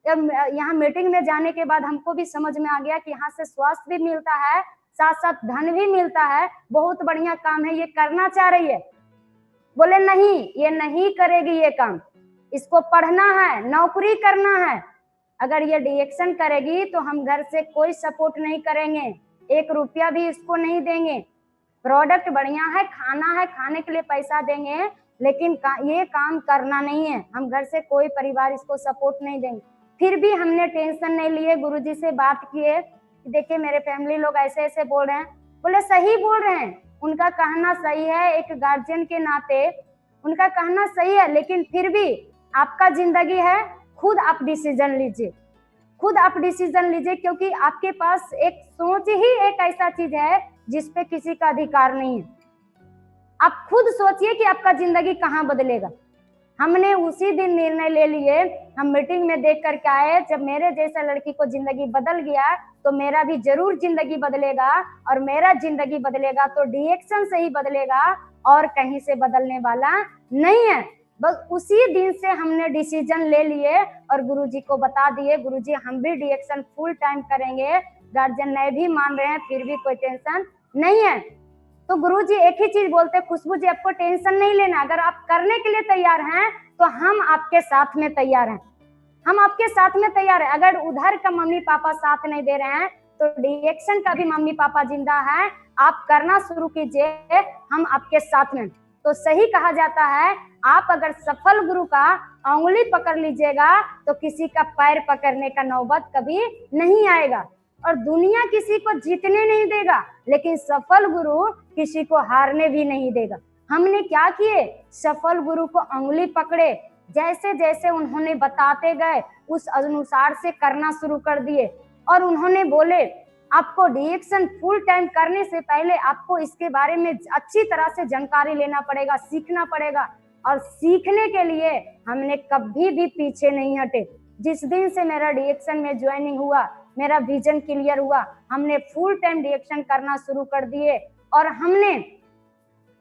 यहाँ मीटिंग में जाने के बाद हमको भी समझ में आ गया कि यहाँ से स्वास्थ्य भी मिलता है, साथ साथ धन भी मिलता है, बहुत बढ़िया काम है, ये करना चाह रही है। बोले नहीं, ये नहीं करेगी ये काम, इसको पढ़ना है, नौकरी करना है, अगर ये डिएक्शन करेगी तो हम घर से कोई सपोर्ट नहीं करेंगे, 1 रुपया भी इसको नहीं देंगे। प्रोडक्ट बढ़िया है, खाना है, खाने के लिए पैसा देंगे, लेकिन ये काम करना नहीं है, हम घर से कोई परिवार इसको सपोर्ट नहीं देंगे। फिर भी हमने टेंशन नहीं लिए, गुरुजी से बात किए, देखिए मेरे फैमिली लोग ऐसे ऐसे बोल रहे हैं। बोले सही बोल रहे हैं, उनका कहना सही है, एक गार्जियन के नाते उनका कहना सही है, लेकिन फिर भी आपका जिंदगी है, खुद आप डिसीजन लीजिए, खुद आप डिसीजन लीजिए, क्योंकि आपके पास एक सोच ही एक ऐसा चीज है जिसपे किसी का अधिकार नहीं है। आप खुद सोचिए कि आपका जिंदगी कहाँ बदलेगा। हमने उसी दिन निर्णय ले लिए, हम मीटिंग में देख करके आए, जब मेरे जैसा लड़की को जिंदगी बदल गया तो मेरा भी जरूर जिंदगी बदलेगा, और मेरा जिंदगी बदलेगा तो डिएक्शन से ही बदलेगा, और कहीं से बदलने वाला नहीं है। बस उसी दिन से हमने डिसीजन ले लिए और गुरुजी को बता दिए, गुरुजी हम भी डिएक्शन फुल टाइम करेंगे, गार्जियन नहीं भी मान रहे हैं, फिर भी कोई टेंशन नहीं है। तो गुरुजी एक ही चीज बोलते, खुशबू जी आपको टेंशन नहीं लेना, अगर आप करने के लिए तैयार हैं तो हम आपके साथ में तैयार हैं, हम आपके साथ में तैयार हैं। अगर उधर का मम्मी पापा साथ नहीं दे रहे हैं तो डिएक्शन का भी मम्मी पापा जिंदा है, आप करना शुरू कीजिए, हम आपके साथ में। तो सही कहा जाता है, आप अगर सफल गुरु का उंगली पकड़ लीजिएगा तो किसी का पैर पकड़ने का नौबत कभी नहीं आएगा, और दुनिया किसी को जीतने नहीं देगा, लेकिन सफल गुरु किसी को हारने भी नहीं देगा। हमने क्या किए, सफल गुरु को उंगली पकड़े, जैसे जैसे उन्होंने बताते गए उस अनुसार से करना शुरू कर दिए, और उन्होंने बोले आपको डिएक्शन फुल टाइम करने से पहले आपको इसके बारे में अच्छी तरह से जानकारी लेना पड़ेगा, सीखना पड़ेगा, और सीखने के लिए हमने कभी भी पीछे नहीं हटे। जिस दिन से मेरा डिएक्शन में ज्वाइनिंग हुआ, मेरा विजन क्लियर हुआ, हमने फुल टाइम डिएक्शन करना शुरू कर दिए, और हमने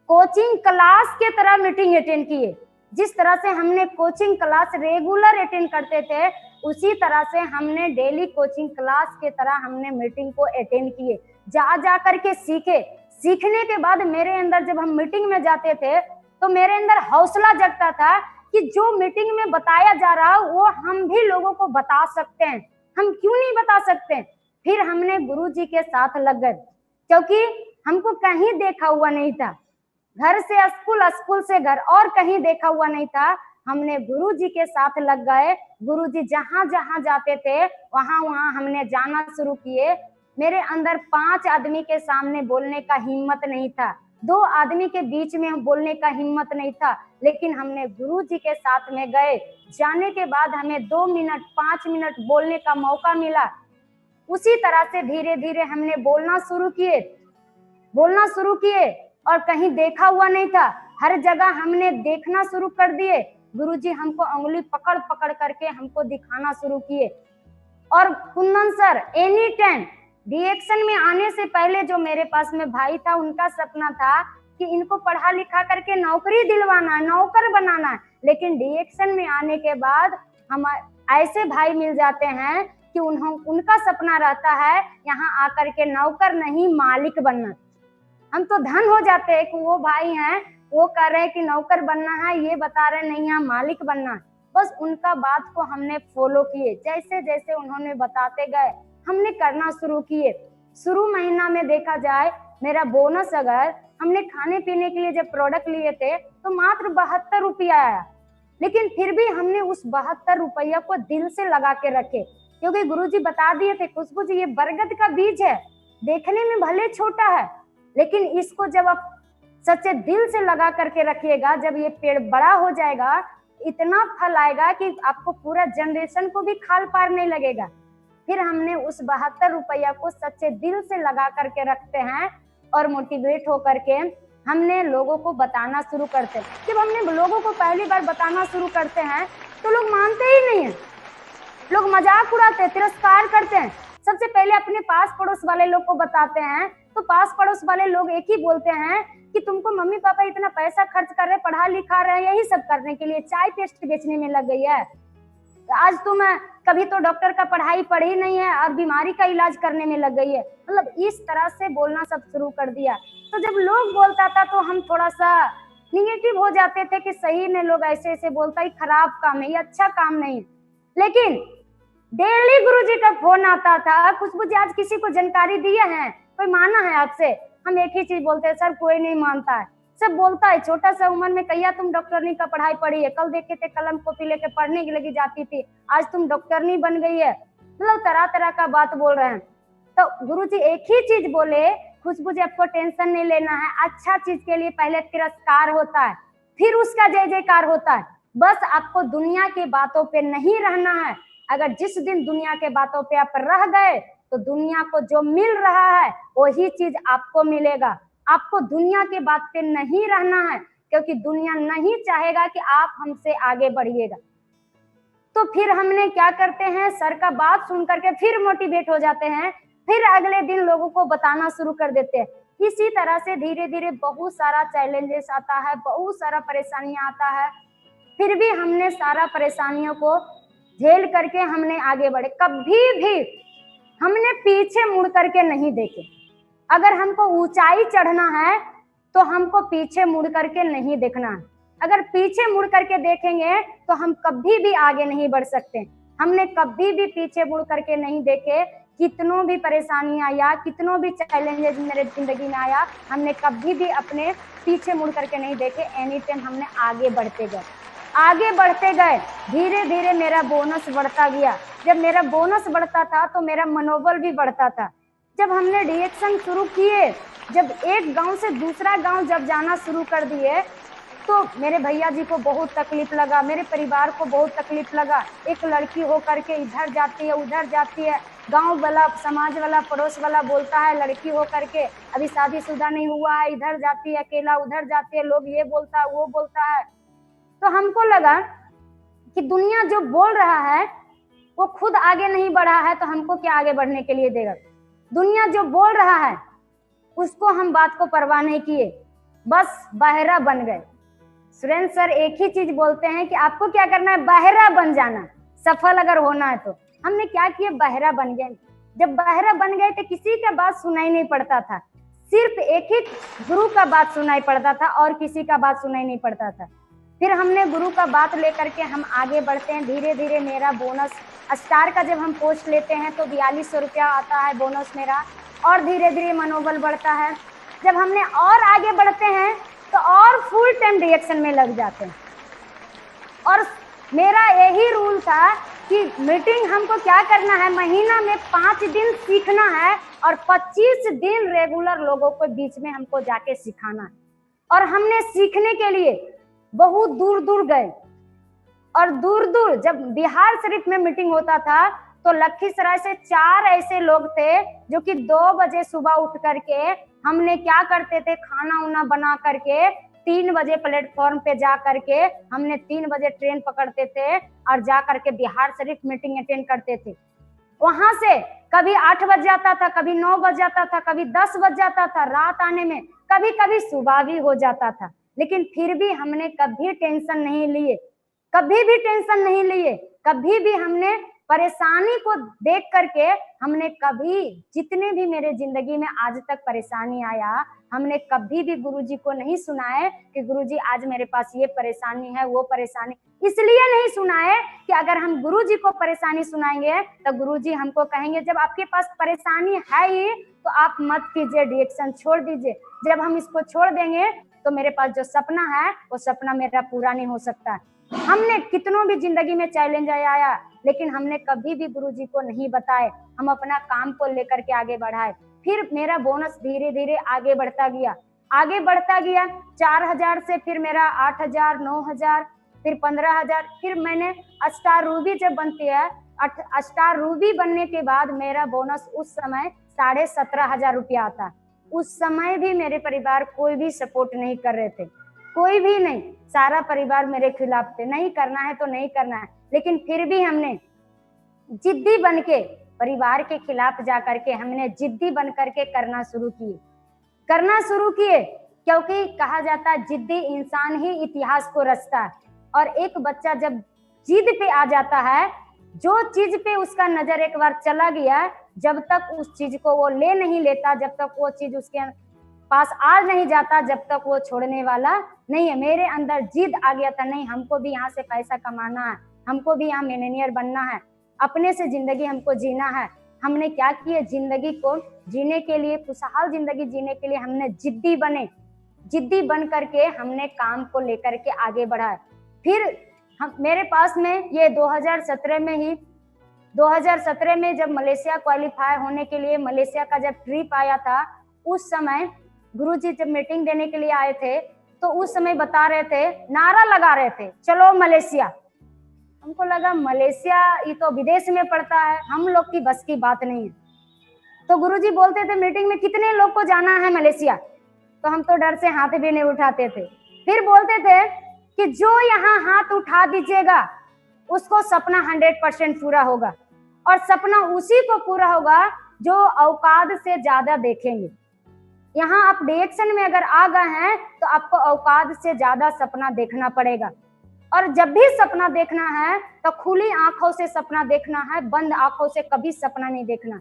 कोचिंग क्लास के तरह मीटिंग अटेंड किए। जिस तरह से हमने कोचिंग क्लास रेगुलर अटेंड करते थे, उसी तरह से हमने डेली कोचिंग क्लास के तरह हमने मीटिंग को अटेंड किए, जा करके सीखे। सीखने के बाद मेरे अंदर जब हम मीटिंग में जाते थे तो मेरे अंदर हौसला जगता था कि जो मीटिंग में बताया जा रहा वो हम भी लोगों को बता सकते हैं, हम क्यों नहीं बता सकते। फिर हमने गुरुजी के साथ लग गए, क्योंकि हमको कहीं देखा हुआ नहीं था, घर से स्कूल, स्कूल से घर, और कहीं देखा हुआ नहीं था। हमने गुरुजी के साथ लग गए, गुरुजी जहां जहां जाते थे वहां वहां हमने जाना शुरू किए। मेरे अंदर 5 आदमी के सामने बोलने का हिम्मत नहीं था, 2 आदमी के बीच में बोलने का हिम्मत नहीं था, लेकिन हमने गुरुजी के साथ में गए। जाने के बाद हमें 2 मिनट 5 मिनट बोलने का मौका मिला। उसी तरह से धीरे धीरे हमने बोलना शुरू किए और कहीं देखा हुआ नहीं था, हर जगह हमने देखना शुरू कर दिए। गुरुजी हमको उंगली पकड़ पकड़ करके हमको दिखाना शुरू किए। और कुंदन सर एनी टाइम डीएक्शन में आने से पहले जो मेरे पास में भाई था, उनका सपना था कि इनको पढ़ा लिखा करके नौकरी दिलवाना है, नौकर बनाना है। लेकिन डीएक्शन में आने के बाद हम ऐसे भाई मिल जाते हैं कि उनका सपना रहता है यहाँ आकर के नौकर नहीं मालिक बनना। हम तो धन हो जाते हैं कि वो भाई हैं, वो कह रहे हैं कि नौकर बनना है, ये बता रहे नहीं यहाँ मालिक बनना है। बस उनका बात को हमने फॉलो किए, जैसे जैसे उन्होंने बताते गए हमने करना शुरू किए। शुरू महीना में देखा जाए मेरा बोनस, अगर हमने खाने पीने के लिए जब प्रोडक्ट लिए थे तो मात्र 72 रुपया आया, लेकिन फिर भी हमने उस 72 रुपया को दिल से लगा के रखे, क्योंकि गुरुजी बता दिए थे खुशबू जी ये बरगद का बीज है, देखने में भले छोटा है, लेकिन इसको जब आप सच्चे दिल से लगा करके रखिएगा, जब ये पेड़ बड़ा हो जाएगा इतना फल आएगा कि आपको पूरा जनरेशन को भी खाल पार नहीं लगेगा। फिर हमने उस 72 रुपया को सच्चे दिल से लगा करके रखते हैं और मोटिवेट होकर के हमने लोगों को बताना शुरू करते हैं। जब हमने लोगों को पहली बार बताना शुरू करते हैं तो लोग मानते ही नहीं है, लोग मजाक उड़ाते हैं, तिरस्कार करते हैं। सबसे पहले अपने पास पड़ोस वाले लोग को बताते हैं तो पास पड़ोस वाले लोग एक ही बोलते हैं कि तुमको मम्मी पापा इतना पैसा खर्च कर रहे, पढ़ा लिखा रहे, यही सब करने के लिए चाय पेस्ट बेचने में लग गई है, आज तुम कभी तो डॉक्टर का पढ़ाई पढ़ी नहीं है और बीमारी का इलाज करने में लग गई है। मतलब इस तरह से बोलना सब शुरू कर दिया। तो जब लोग बोलता था तो हम थोड़ा सा निगेटिव हो जाते थे कि सही में लोग ऐसे ऐसे बोलता है, खराब काम है, ये अच्छा काम नहीं। लेकिन डेली गुरुजी का फोन आता था, खुशबू जी आज किसी को जानकारी दिया है, कोई माना है आपसे? हम एक ही चीज बोलते हैं, सर कोई नहीं मानता है। सब बोलता है छोटा सा उम्र में कहिया तुम डॉक्टरनी का पढ़ाई पढ़ी है, कल देखे थे कलम कॉपी लेके पढ़ने की लगी जाती थी, आज तुम डॉक्टरनी बन गई है। मतलब तरह तरह का बात बोल रहे हैं। तो गुरुजी एक ही चीज बोले, खुशबू जी आपको टेंशन नहीं लेना है, अच्छा चीज के लिए पहले तिरस्कार होता है, फिर उसका जय जयकार होता है। बस आपको दुनिया की बातों पे नहीं रहना है। अगर जिस दिन दुनिया के बातों पे आप रह गए तो दुनिया को जो मिल रहा है वही चीज आपको मिलेगा। आपको दुनिया के बात पे नहीं रहना है, क्योंकि दुनिया नहीं चाहेगा कि आप हमसे आगे बढ़िएगा। तो फिर हमने क्या करते हैं, सर का बात सुन करके फिर मोटिवेट हो जाते हैं, फिर अगले दिन लोगों को बताना शुरू कर देते हैं। इसी तरह से धीरे धीरे बहुत सारा चैलेंजेस आता है, बहुत सारा परेशानियां आता है, फिर भी हमने सारा परेशानियों को झेल करके हमने आगे बढ़े। कभी भी हमने पीछे मुड़ करके नहीं देखे। अगर हमको ऊंचाई चढ़ना है तो हमको पीछे मुड़ करके नहीं देखना है। अगर पीछे मुड़ करके देखेंगे तो हम कभी भी आगे नहीं बढ़ सकते। हमने कभी भी पीछे मुड़ करके नहीं देखे। कितनों भी परेशानियां आया, कितनों भी चैलेंजेस मेरे जिंदगी में आया, हमने कभी भी अपने पीछे मुड़ करके नहीं देखे। एनी टाइम हमने आगे बढ़ते गए, आगे बढ़ते गए। धीरे धीरे मेरा बोनस बढ़ता गया। जब मेरा बोनस बढ़ता था तो मेरा मनोबल भी बढ़ता था। जब हमने डीएक्शन शुरू किए, जब एक गांव से दूसरा गांव जब जाना शुरू कर दिए तो मेरे भैया जी को बहुत तकलीफ लगा, मेरे परिवार को बहुत तकलीफ लगा। एक लड़की हो करके इधर जाती है उधर जाती है, गांव वाला समाज वाला पड़ोस वाला बोलता है लड़की हो करके अभी शादीशुदा नहीं हुआ है, इधर जाती है अकेला, उधर जाती है, लोग ये बोलता है वो बोलता है। तो हमको लगा कि दुनिया जो बोल रहा है वो खुद आगे नहीं बढ़ा है तो हमको क्या आगे बढ़ने के लिए देगा। दुनिया जो बोल रहा है उसको हम बात को परवाह नहीं किए, बस बहरा बन गए। सुरेंद्र सर एक ही चीज बोलते हैं कि आपको क्या करना है, बहरा बन जाना, सफल अगर होना है तो। हमने क्या किया, बहरा बन गए। जब बहरा बन गए तो किसी का बात सुनाई नहीं पड़ता था, सिर्फ एक ही गुरु का बात सुनाई पड़ता था और किसी का बात सुनाई नहीं पड़ता था। फिर हमने गुरु का बात लेकर के हम आगे बढ़ते हैं। धीरे धीरे मेरा बोनस स्टार का जब हम पोस्ट लेते हैं तो 4200 रुपया आता है बोनस मेरा, और धीरे धीरे मनोबल बढ़ता है। जब हमने और आगे बढ़ते हैं तो और फुल टाइम रिएक्शन में लग जाते हैं। और मेरा यही रूल था कि मीटिंग हमको क्या करना है, महीना में 5 दिन सीखना है और 25 दिन रेगुलर लोगों को बीच में हमको जाके सिखाना है। और हमने सीखने के लिए बहुत दूर दूर गए, और दूर दूर जब बिहार शरीफ में मीटिंग होता था तो लखीसराय से 4 ऐसे लोग थे जो कि 2 बजे सुबह उठ करके हमने क्या करते थे, खाना उना बना करके 3 बजे प्लेटफॉर्म पे जा करके हमने 3 बजे ट्रेन पकड़ते थे और जा करके बिहार शरीफ मीटिंग अटेंड करते थे। वहां से कभी 8 बज जाता था, कभी 9 बज जाता था, कभी 10 बज जाता था रात आने में, कभी कभी सुबह भी हो जाता था। लेकिन फिर भी हमने कभी टेंशन नहीं लिए, कभी भी टेंशन नहीं लिए, कभी भी हमने परेशानी को देख करके हमने कभी, जितने भी मेरे जिंदगी में आज तक परेशानी आया, हमने कभी भी गुरुजी को नहीं सुनाए कि गुरुजी आज मेरे पास ये परेशानी है, वो परेशानी। इसलिए नहीं सुनाए कि अगर हम गुरुजी को परेशानी सुनाएंगे तो गुरुजी हमको कहेंगे जब आपके पास परेशानी है ही तो आप मत कीजिए, रिएक्शन छोड़ दीजिए। जब हम इसको छोड़ देंगे तो मेरे पास जो सपना है वो सपना मेरा पूरा नहीं हो सकता। हमने कितनों भी जिंदगी में चैलेंज आया, लेकिन हमने कभी भी गुरुजी को नहीं बताए, हम अपना काम को लेकर के आगे बढ़ाए। फिर मेरा बोनस धीरे धीरे आगे बढ़ता गया, आगे बढ़ता गया। 4000 से फिर मेरा 8000, 9000, फिर 15000, फिर मैंने स्टार रूबी जब बनती है, स्टार रूबी बनने के बाद मेरा बोनस उस समय 17,500 रुपया आता। उस समय भी मेरे परिवार कोई भी सपोर्ट नहीं कर रहे थे, कोई भी नहीं, सारा परिवार मेरे खिलाफ थे, नहीं करना है तो नहीं करना है। लेकिन फिर भी हमने जिद्दी बन के परिवार के खिलाफ जा करके हमने जिद्दी बन करके करना शुरू किए, क्योंकि कहा जाता है जिद्दी इंसान ही इतिहास को रचता है। और एक बच्चा जब जिद पे आ जाता है, जो चीज पे उसका नजर एक बार चला गया, जब तक उस चीज को वो ले नहीं लेता, जब तक वो चीज उसके पास आ नहीं जाता, जब तक वो छोड़ने वाला नहीं है। मेरे अंदर जिद आ गया था, नहीं हमको भी यहाँ से पैसा कमाना है, हमको भी यहाँ मिलियनेयर बनना है, अपने से जिंदगी हमको जीना है। हमने क्या किया, जिंदगी को जीने के लिए, खुशहाल जिंदगी जीने के लिए हमने जिद्दी बन करके हमने काम को लेकर के आगे बढ़ा। फिर मेरे पास में ये 2017 में जब मलेशिया क्वालिफाई होने के लिए मलेशिया का जब ट्रिप आया था, उस समय गुरुजी जब मीटिंग देने के लिए आए थे तो उस समय बता रहे थे, नारा लगा रहे थे, चलो मलेशिया। हमको लगा मलेशिया ये तो विदेश में पड़ता है, हम लोग की बस की बात नहीं है। तो गुरुजी बोलते थे मीटिंग में, कितने लोग को जाना है मलेशिया? तो हम तो डर से हाथ भी नहीं उठाते थे। फिर बोलते थे कि जो यहाँ हाथ उठा दीजिएगा उसको सपना 100% पूरा होगा, और सपना उसी को पूरा होगा जो औकात से ज्यादा देखेंगे। यहाँ आप डायरेक्शन में अगर आ गए हैं तो आपको औकात से ज्यादा सपना देखना पड़ेगा। और जब भी सपना देखना है तो खुली आंखों से सपना देखना है, बंद आंखों से कभी सपना नहीं देखना।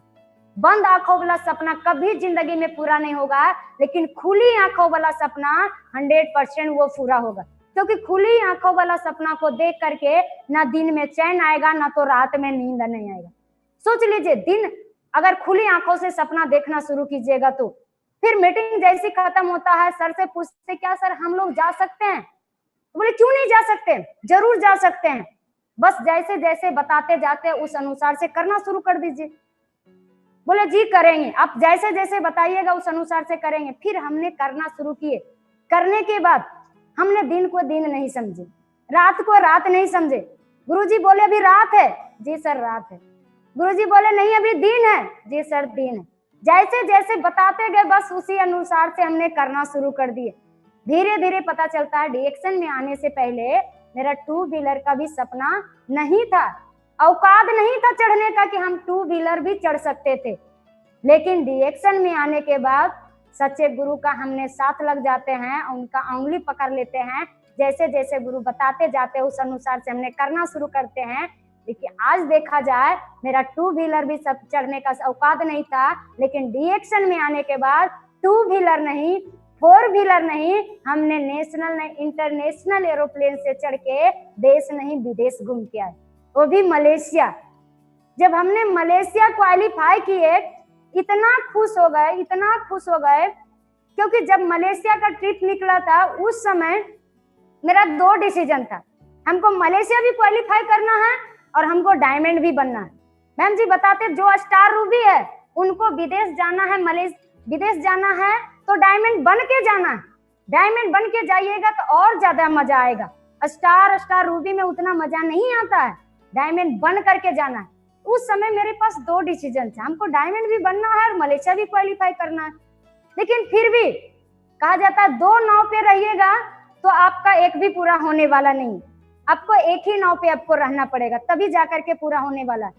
बंद आंखों वाला सपना कभी जिंदगी में पूरा नहीं होगा, लेकिन खुली आंखों वाला सपना 100% वो पूरा होगा। क्योंकि खुली आंखों वाला सपना को देख करके ना दिन में चैन आएगा, ना तो रात में नींद नहीं आएगा। सोच लीजिए, दिन अगर खुली आंखों से सपना देखना शुरू कीजिएगा तो फिर मीटिंग जैसी खत्म होता है, सर से पूछते, क्या सर हम लोग जा सकते हैं? बोले क्यों नहीं जा सकते, जरूर जा सकते हैं, बस जैसे जैसे बताते जाते उस अनुसार से करना शुरू कर दीजिए। बोले जी करेंगे, आप जैसे जैसे बताइएगा उस अनुसार से करेंगे। फिर हमने करना शुरू किए। करने के बाद हमने दिन को दिन नहीं समझे, रात को रात नहीं समझे। गुरुजी बोले अभी रात है, जी सर रात है। गुरुजी बोले नहीं अभी दिन है, जी सर दिन है। जैसे जैसे बताते गए बस उसी अनुसार से हमने करना शुरू कर दिए। धीरे धीरे पता चलता है डायरेक्शन में आने से पहले मेरा 2 व्हीलर का भी सपना नहीं था, औकात नहीं था चढ़ने का कि हम 2 व्हीलर भी चढ़ सकते थे। लेकिन डायरेक्शन में आने के बाद सच्चे गुरु का हमने साथ लग जाते हैं, उनका उंगली पकड़ लेते हैं। जैसे जैसे गुरु बताते जाते हैं उस अनुसार से हमने करना शुरू करते हैं। लेकिन आज देखा जाए मेरा 2 व्हीलर भी सब चढ़ने का औकात नहीं था, लेकिन डायरेक्शन में आने के बाद 2 व्हीलर नहीं, 4 व्हीलर नहीं, हमने नेशनल नहीं इंटरनेशनल एरोप्लेन से चढ़ के देश नहीं विदेश घूम के आए, वो भी मलेशिया। जब हमने मलेशिया क्वालिफाई किए इतना खुश हो गए, क्योंकि जब मलेशिया का ट्रिप निकला था उस समय मेरा 2 डिसीजन था, हमको मलेशिया भी क्वालिफाई करना है और हमको डायमंड भी बनना है। मैम जी बताते जो स्टार रूबी है उनको विदेश जाना है, विदेश जाना है तो डायमंड बन के जाना है। डायमंड बन के जाइएगा तो और ज्यादा मजा आएगा। स्टार रूबी में उतना मजा नहीं आता है, डायमंड बन करके जाना है। उस समय मेरे पास 2 डिसीजन थे, हमको डायमंड भी बनना है और मलेशिया भी क्वालिफाई करना है। लेकिन फिर भी कहा जाता है 2 नाव पे रहिएगा तो आपका एक भी पूरा होने वाला नहीं, आपको एक ही नाव पे आपको रहना पड़ेगा, तभी जाकर के पूरा होने वाला है।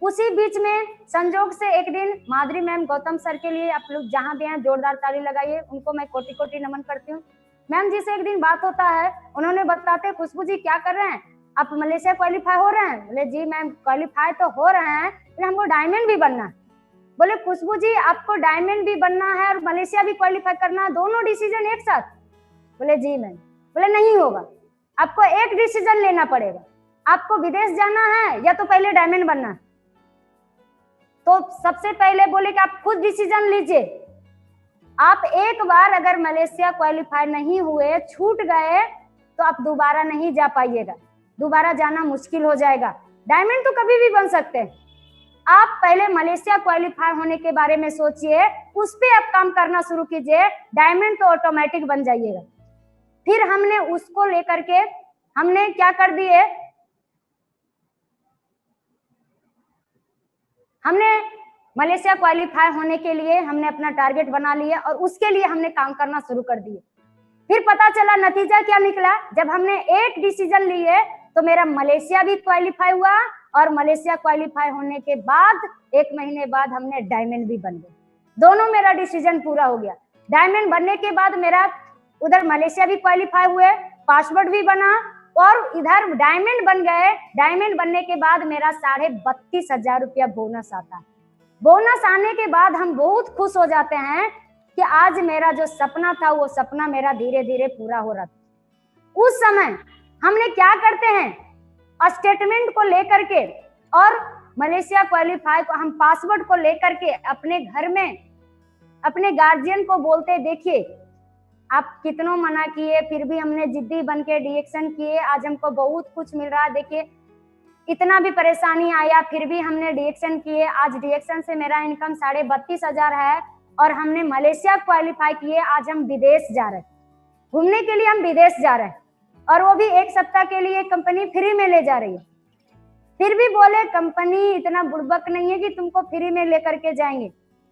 उसी बीच में संजोग से एक दिन माधुरी मैम, गौतम सर के लिए आप लोग जहां भी हैं जोरदार ताली लगाइए, उनको मैं कोटि कोटि नमन करती हूँ। मैम जी से एक दिन बात होता है, उन्होंने बताते खुशबू जी क्या कर रहे हैं, आप मलेशिया क्वालिफाई हो रहे हैं? बोले जी मैम क्वालिफाई तो हो रहे हैं, लेकिन हमको डायमंड भी बनना है। बोले खुशबू जी आपको डायमंड भी बनना है और मलेशिया भी क्वालिफाई करना है, दोनों डिसीजन एक साथ? बोले जी मैम। बोले नहीं होगा, आपको एक डिसीजन लेना पड़ेगा, आपको विदेश जाना है या तो पहले डायमंड बनना है। तो सबसे पहले बोले कि आप खुद डिसीजन लीजिए, आप एक बार अगर मलेशिया क्वालिफाई नहीं हुए, छूट गए, तो आप दोबारा नहीं जा पाइएगा, दोबारा जाना मुश्किल हो जाएगा। डायमंड तो कभी भी बन सकते हैं, आप पहले मलेशिया क्वालिफाई होने के बारे में सोचिए, उस पे आप काम करना शुरू कीजिए, डायमंड तो ऑटोमेटिक बन जाइएगा। फिर हमने उसको लेकर के हमने क्या कर दिए, हमने मलेशिया क्वालिफाई होने के लिए हमने अपना टारगेट बना लिया और उसके लिए हमने काम करना शुरू कर दिए। फिर पता चला नतीजा क्या निकला, जब हमने एक डिसीजन लिए तो मेरा मलेशिया भी क्वालिफाई हुआ और मलेशिया क्वालिफाई होने के बाद 1 महीने बाद हमने डायमंड भी बन गए। दोनों मेरा डिसीजन पूरा हो गया। डायमंड बनने के बाद मेरा उधर मलेशिया भी क्वालिफाई हुए, पासपोर्ट भी बना और इधर डायमंड बन गए। डायमंड बनने के बाद मेरा 32,500 रुपया बोनस आता है। बोनस आने के बाद हम बहुत खुश हो जाते हैं कि आज मेरा जो सपना था वो सपना मेरा धीरे धीरे पूरा हो रहा था। उस समय हमने क्या करते हैं, स्टेटमेंट को लेकर के और मलेशिया क्वालिफाई को हम पासपोर्ट को लेकर के अपने घर में अपने गार्जियन को बोलते, देखिए आप कितनों मना किए फिर भी हमने जिद्दी बन के डिएक्शन किए, आज हमको बहुत कुछ मिल रहा है, देखिए इतना भी परेशानी आया फिर भी हमने डिएक्शन किए, आज डिएक्शन से मेरा इनकम 32,500 है और हमने मलेशिया क्वालिफाई किए, आज हम विदेश जा रहे हैं, घूमने के लिए हम विदेश जा रहे हैं और वो भी 1 सप्ताह के लिए कंपनी फ्री में ले जा रही है। फिर भी बोले कंपनी इतना बुड़बक नहीं है कि तुमको फ्री में लेकर के जाएंगे,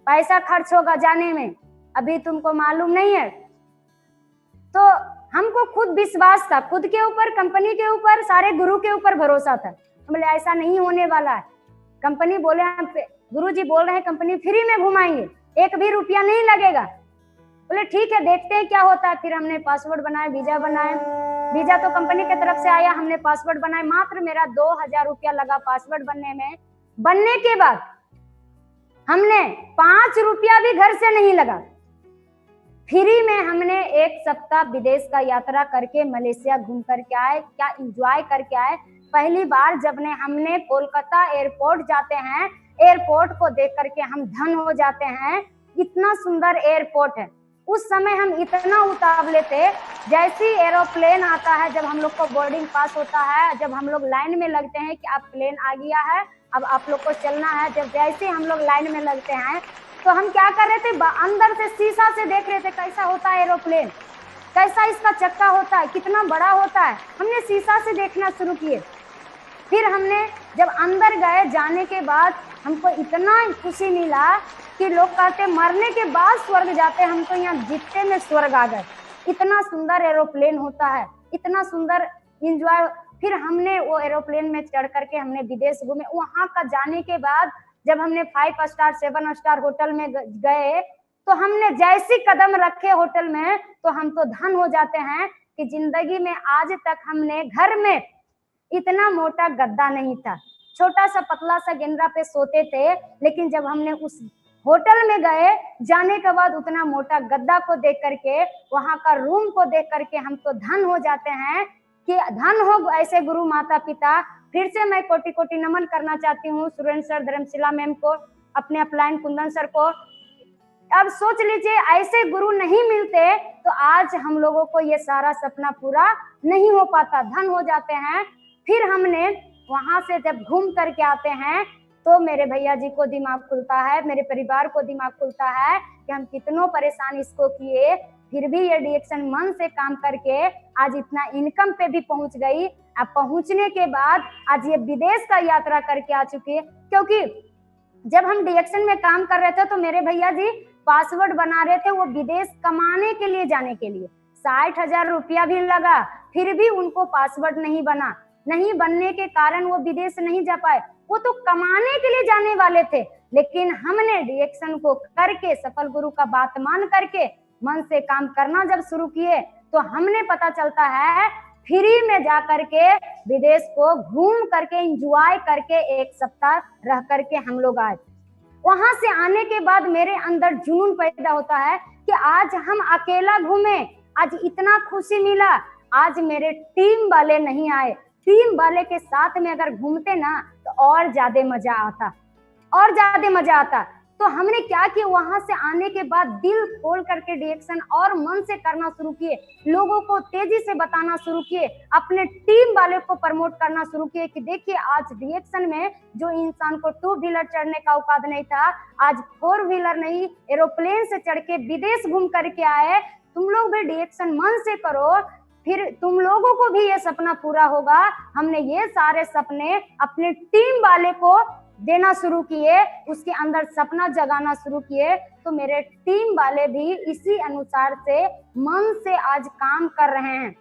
पैसा खर्च होगा जाने में, अभी तुमको मालूम नहीं है। तो हमको खुद विश्वास था, खुद के ऊपर, कंपनी के ऊपर, सारे गुरु के ऊपर भरोसा था। बोले ऐसा नहीं होने वाला है, कंपनी बोले गुरुजी बोल रहे हैं कंपनी फ्री में घुमाएंगे, 1 भी रुपया नहीं लगेगा। बोले ठीक है देखते हैं क्या होता है। फिर हमने पासपोर्ट बनाए, वीजा बनाए, वीजा तो कंपनी की तरफ से आया, हमने पासपोर्ट बनाए, मात्र मेरा 2,000 रुपया लगा पासपोर्ट बनने में। बनने के बाद हमने 5 रुपया भी घर से नहीं लगा, फ्री में हमने 1 सप्ताह विदेश का यात्रा करके मलेशिया घूम करके आए, क्या एंजॉय करके आए। पहली बार जब हमने कोलकाता एयरपोर्ट जाते हैं, एयरपोर्ट को देख करके हम धन हो जाते हैं, इतना सुंदर एयरपोर्ट है। उस समय हम इतना उतावले थे, जैसे ही एरोप्लेन आता है, जब हम लोग को बोर्डिंग पास होता है, जब हम लोग लाइन में लगते हैं कि अब प्लेन आ गया है, अब आप लोग को चलना है, जब जैसे हम लोग लाइन में लगते हैं तो हम क्या कर रहे थे, अंदर से शीशा से देख रहे थे कैसा होता है एरोप्लेन, कैसा इसका चक्का होता है, कितना बड़ा होता है, हमने शीशा से देखना शुरू किए। फिर हमने जब अंदर गए, जाने के बाद हमको इतना खुशी मिला कि लोग कहते मरने के बाद स्वर्ग जाते, हम तो यहाँ जीते में स्वर्ग आ गए। इतना सुंदर एरोप्लेन होता है, इतना सुंदर एंजॉय। फिर हमने वो एरोप्लेन में चढ़ करके हमने विदेश घूमे। वहां का जाने के बाद जब हमने 5 स्टार 7 स्टार होटल में गए तो हमने जैसी कदम रखे होटल में तो हम तो धन हो जाते हैं कि जिंदगी में आज तक हमने घर में इतना मोटा गद्दा नहीं था, छोटा सा पतला सा गेंद्रा पे सोते थे, लेकिन जब हमने उस होटल में गए, जाने के बाद उतना मोटा गद्दा को देख करके, वहां का रूम को देख करके हम तो धन हो जाते हैं कि धन हो ऐसे गुरु माता पिता। फिर से मैं कोटि कोटि नमन करना चाहती हूँ सुरेंद्र सर, धर्मशिला मैम को, अपने अपलाइन कुंदन सर को। अब सोच लीजिए ऐसे गुरु नहीं मिलते तो आज हम लोगों को ये सारा सपना पूरा नहीं हो पाता, धन हो जाते हैं। फिर हमने वहां से जब घूम करके आते हैं तो मेरे भैया जी को दिमाग खुलता है, मेरे परिवार को दिमाग खुलता है कि हम कितनों परेशान इसको किए, फिर भी ये डिएक्शन मन से काम करके आज इतना इनकम पे भी पहुंच गई। अब पहुंचने के बाद आज ये विदेश का यात्रा करके आ चुकी है। क्योंकि जब हम डिएक्शन में काम कर रहे थे तो मेरे भैया जी पासवर्ड बना रहे थे वो विदेश कमाने के लिए जाने के लिए, 60,000 रुपया भी लगा, फिर भी उनको पासवर्ड नहीं बना। नहीं बनने के कारण वो विदेश नहीं जा पाए। वो तो कमाने के लिए जाने वाले थे, लेकिन हमने डिएक्शन को करके सफल गुरु का बात मान करके मन से काम करना जब शुरू किए तो हमने पता चलता है फ्री में जा करके विदेश को घूम करके एंजॉय करके 1 सप्ताह रह करके हम लोग आए। वहां से आने के बाद मेरे अंदर जुनून पैदा होता है कि आज हम अकेला घूमे, आज इतना खुशी मिला। आज मेरे टीम वाले नहीं आए, टीम वाले के साथ में अगर घूमते ना तो और ज्यादा मजा आता, और ज्यादा मजा आता। तो हमने क्या किया, वहां से आने के बाद दिल खोल करके डिएक्शन और मन से करना शुरू किए, लोगों को तेजी से बताना शुरू किए, अपने टीम वाले को प्रमोट करना शुरू किए कि देखिए आज डिएक्शन में जो इंसान को 2 व्हीलर चढ़ने का औकात नहीं था, आज 4 व्हीलर नहीं एरोप्लेन से चढ़ के विदेश घूम करके आए। तुम लोग भी डिएक्शन मन से करो, फिर तुम लोगों को भी ये सपना पूरा होगा। हमने ये सारे सपने अपने टीम वाले को देना शुरू किए, उसके अंदर सपना जगाना शुरू किए। तो मेरे टीम वाले भी इसी अनुसार से मन से आज काम कर रहे हैं।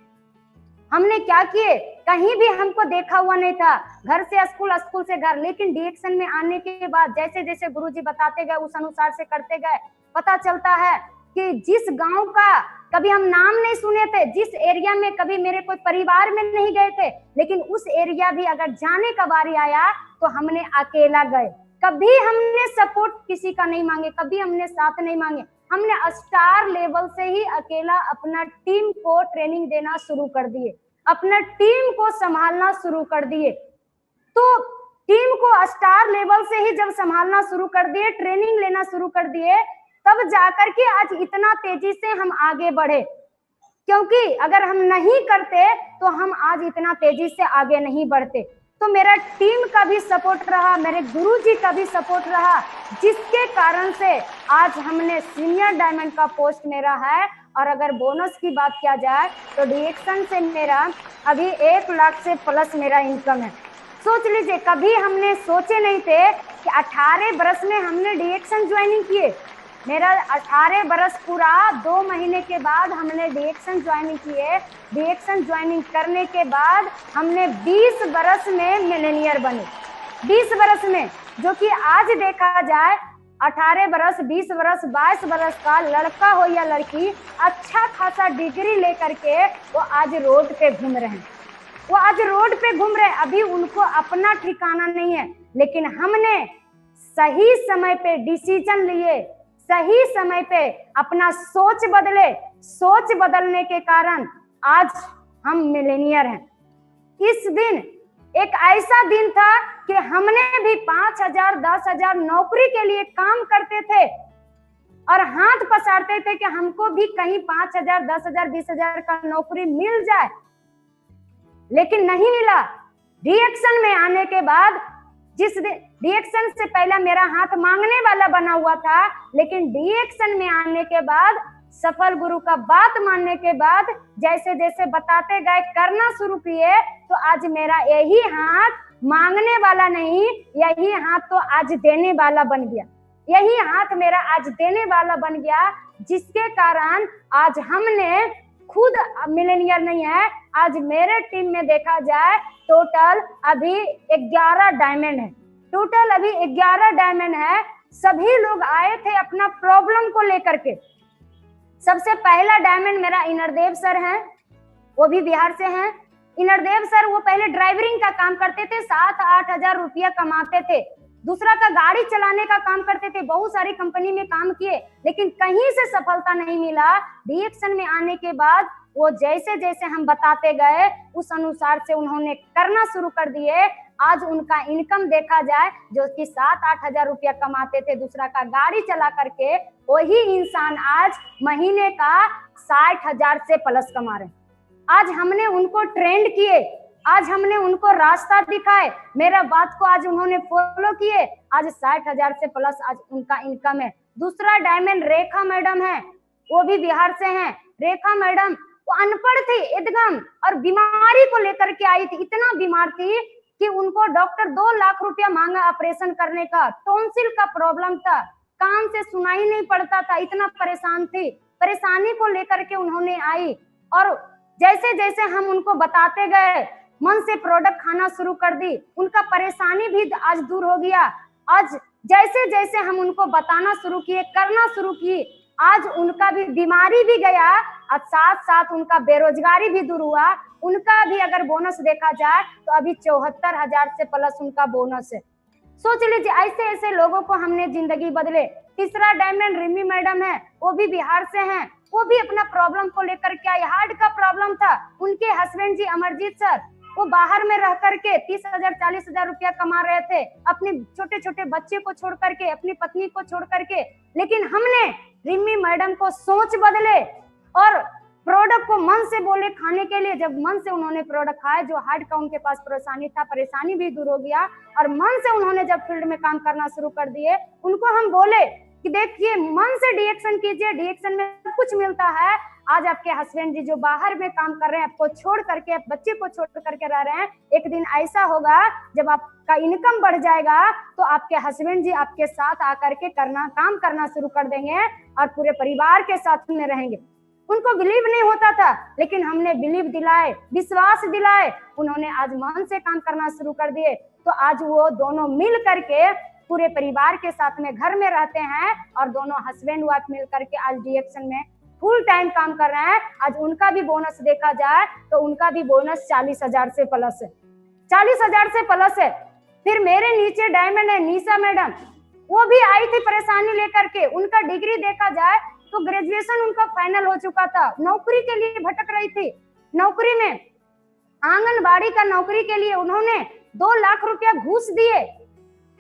हमने क्या किए, कहीं भी हमको देखा हुआ नहीं था, घर से स्कूल, स्कूल से घर, लेकिन डिएक्शन में आने के बाद जैसे जैसे गुरुजी बताते गए उस अनुसार से करते गए। पता चलता है कि जिस गांव का कभी हम नाम नहीं सुने थे, जिस एरिया में कभी मेरे कोई परिवार में नहीं गए थे, लेकिन उस एरिया भी अगर जाने का बारी आया तो हमने अकेला गए। कभी हमने सपोर्ट किसी का नहीं मांगे, कभी हमने साथ नहीं मांगे। हमने स्टार लेवल से ही अकेला अपना टीम को ट्रेनिंग देना शुरू कर दिए, अपना टीम को संभालना शुरू कर दिए। तो टीम को स्टार लेवल से ही जब संभालना शुरू कर दिए, ट्रेनिंग लेना शुरू कर दिए, तब जाकर के आज इतना तेजी से हम आगे बढ़े। क्योंकि अगर हम नहीं करते तो हम आज इतना तेजी से आगे नहीं बढ़ते। तो मेरा टीम का भी सपोर्ट रहा, मेरे गुरुजी का भी सपोर्ट रहा, जिसके कारण से आज हमने सीनियर डायमंड का पोस्ट मेरा है। और अगर बोनस की बात किया जाए तो डिएक्शन से मेरा अभी 1 लाख से प्लस मेरा इनकम है। सोच लीजिए, कभी हमने सोचे नहीं थे कि 18 बरस में हमने डिएक्शन ज्वाइनिंग किए। मेरा 18 बरस पूरा 2 महीने के बाद हमने डिएक्शन ज्वाइनिंग किए। डिएक्शन ज्वाइनिंग करने के बाद हमने 20 बरस में मिलेनियर बने। 20 बरस में, जो कि आज देखा जाए 18 बरस, 20 बरस, 22 बरस का लड़का हो या लड़की अच्छा खासा डिग्री लेकर के वो आज रोड पे घूम रहे हैं, वो आज रोड पे घूम रहे हैं। अभी उनको अपना ठिकाना नहीं है, लेकिन हमने सही समय पे डिसीजन लिए, सही समय पे अपना सोच बदले। सोच बदलने के कारण आज हम मिलेनियर हैं। इस दिन एक ऐसा दिन था कि हमने भी 5,000, 10,000 नौकरी के लिए काम करते थे और हाथ पसारते थे कि हमको भी कहीं 5,000, 10,000, 20,000 का नौकरी मिल जाए, लेकिन नहीं मिला। डिएक्शन में आने के बाद, जिस दिन डिएक्शन से पहले मेरा हाथ मांगने वाला बना हुआ था, लेकिन डिएक्शन में आने के बाद, सफल गुरु का बात मानने के बाद, जैसे जैसे बताते गए, करना शुरू किए, तो आज मेरा यही हाथ मांगने वाला नहीं, यही हाथ तो आज देने वाला बन गया। यही हाथ मेरा आज देने वाला बन गया, जिसके कारण आज हमने खुद मिलेनियर नहीं है। आज मेरे टीम में देखा जाए टोटल अभी 11 डायमंड है, टोटल अभी 11 डायमंड है। सभी लोग आए थे अपना प्रॉब्लम को लेकर के। सबसे पहला डायमंड मेरा इनरदेव सर हैं, वो भी बिहार से हैं। इनरदेव सर वो पहले ड्राइवरिंग का काम करते थे, 7-8 हजार रुपया कमाते थे। दूसरा का गाड़ी चलाने का काम करते थे, बहुत सारी कंपनी में काम किए, लेकिन कहीं से सफलता नहीं मिला। डिएक्शन में आने के बाद वो जैसे जैसे हम बताते गए उस अनुसार से उन्होंने करना शुरू कर दिए। आज उनका इनकम देखा जाए, जो कि 7-8 हजार रुपया कमाते थे दूसरा का गाड़ी चला करके, वही इंसान आज महीने का 60 हजार से प्लस कमा रहे हैं। आज हमने उनको ट्रेंड किए, आज हमने उनको रास्ता दिखाए, मेरा बात को आज उन्होंने फॉलो किए, आज 60,000 से प्लस आज उनका इनकम है। दूसरा डायमंड रेखा मैडम है, वो भी बिहार से हैं। रेखा मैडम वो अनपढ़ थी एकदम और बीमारी को लेकर के आई थी, इतना बीमार थी कि उनको डॉक्टर 2 लाख रुपया मांगा ऑपरेशन करने का। टॉन्सिल का प्रॉब्लम था, कान से सुनाई नहीं पड़ता था, इतना परेशान थी। परेशानी को लेकर के उन्होंने आई और जैसे जैसे हम उनको बताते गए, मन से प्रोडक्ट खाना शुरू कर दी, उनका परेशानी भी आज दूर हो गया। आज जैसे जैसे हम उनको बताना शुरू किए, करना शुरू किए, आज उनका भी बीमारी भी गया और साथ साथ उनका बेरोजगारी भी दूर हुआ। उनका भी अगर बोनस देखा जाए तो अभी 74,000 से प्लस उनका बोनस है। सोच लीजिए, ऐसे ऐसे लोगों को हमने जिंदगी बदले। तीसरा डायमंड रिमी मैडम है, वो भी बिहार से हैं, वो भी अपना प्रॉब्लम को लेकर के आई। हार्ट का प्रॉब्लम था, उनके हस्बैंड जी अमरजीत सर वो बाहर में रह करके 30,000 40,000 रुपया कमा रहे थे, अपने छोटे छोटे बच्चे को छोड़ करके, अपनी पत्नी को छोड़ करके। लेकिन हमने रिमी मैडम को सोच बदले और प्रोडक्ट को मन से बोले खाने के लिए। जब मन से उन्होंने प्रोडक्ट खाया, जो हार्ट का उनके पास परेशानी था, परेशानी भी दूर हो गया और मन से उन्होंने जब फील्ड में काम करना शुरू कर दिए, उनको हम बोले कि देखिए मन से डिएक्शन कीजिए, डिएक्शन में कुछ मिलता है। आज आपके हस्बैंड जी जो बाहर में काम कर रहे हैं, आपको छोड़ करके, बच्चे को छोड़ करके रह रहे हैं, एक दिन ऐसा होगा जब आपका इनकम बढ़ जाएगा तो आपके हस्बैंड जी आपके साथ आकर के काम करना शुरू कर देंगे और पूरे परिवार के साथ में रहेंगे। उनको बिलीव नहीं होता था, लेकिन हमने बिलीव दिलाए, विश्वास दिलाए, उन्होंने आज मन से काम करना शुरू कर दिए। तो आज वो दोनों मिल करके पूरे परिवार के साथ में घर में रहते हैं और दोनों हस्बैंड वाइफ मिल करके आज डिएक्शन में फुल टाइम काम कर रहे हैं। आज उनका भी बोनस देखा जाए तो उनका भी बोनस 40,000 से प्लस है, 40,000 से प्लस है। फिर मेरे नीचे डायमंड है निशा मैडम, वो भी आई थी परेशानी लेकर के। उनका डिग्री देखा जाए तो ग्रेजुएशन उनका फाइनल हो चुका था, नौकरी के लिए भटक रही थी। नौकरी में आंगनबाड़ी का नौकरी के लिए उन्होंने 2 लाख रुपया घूस दिए,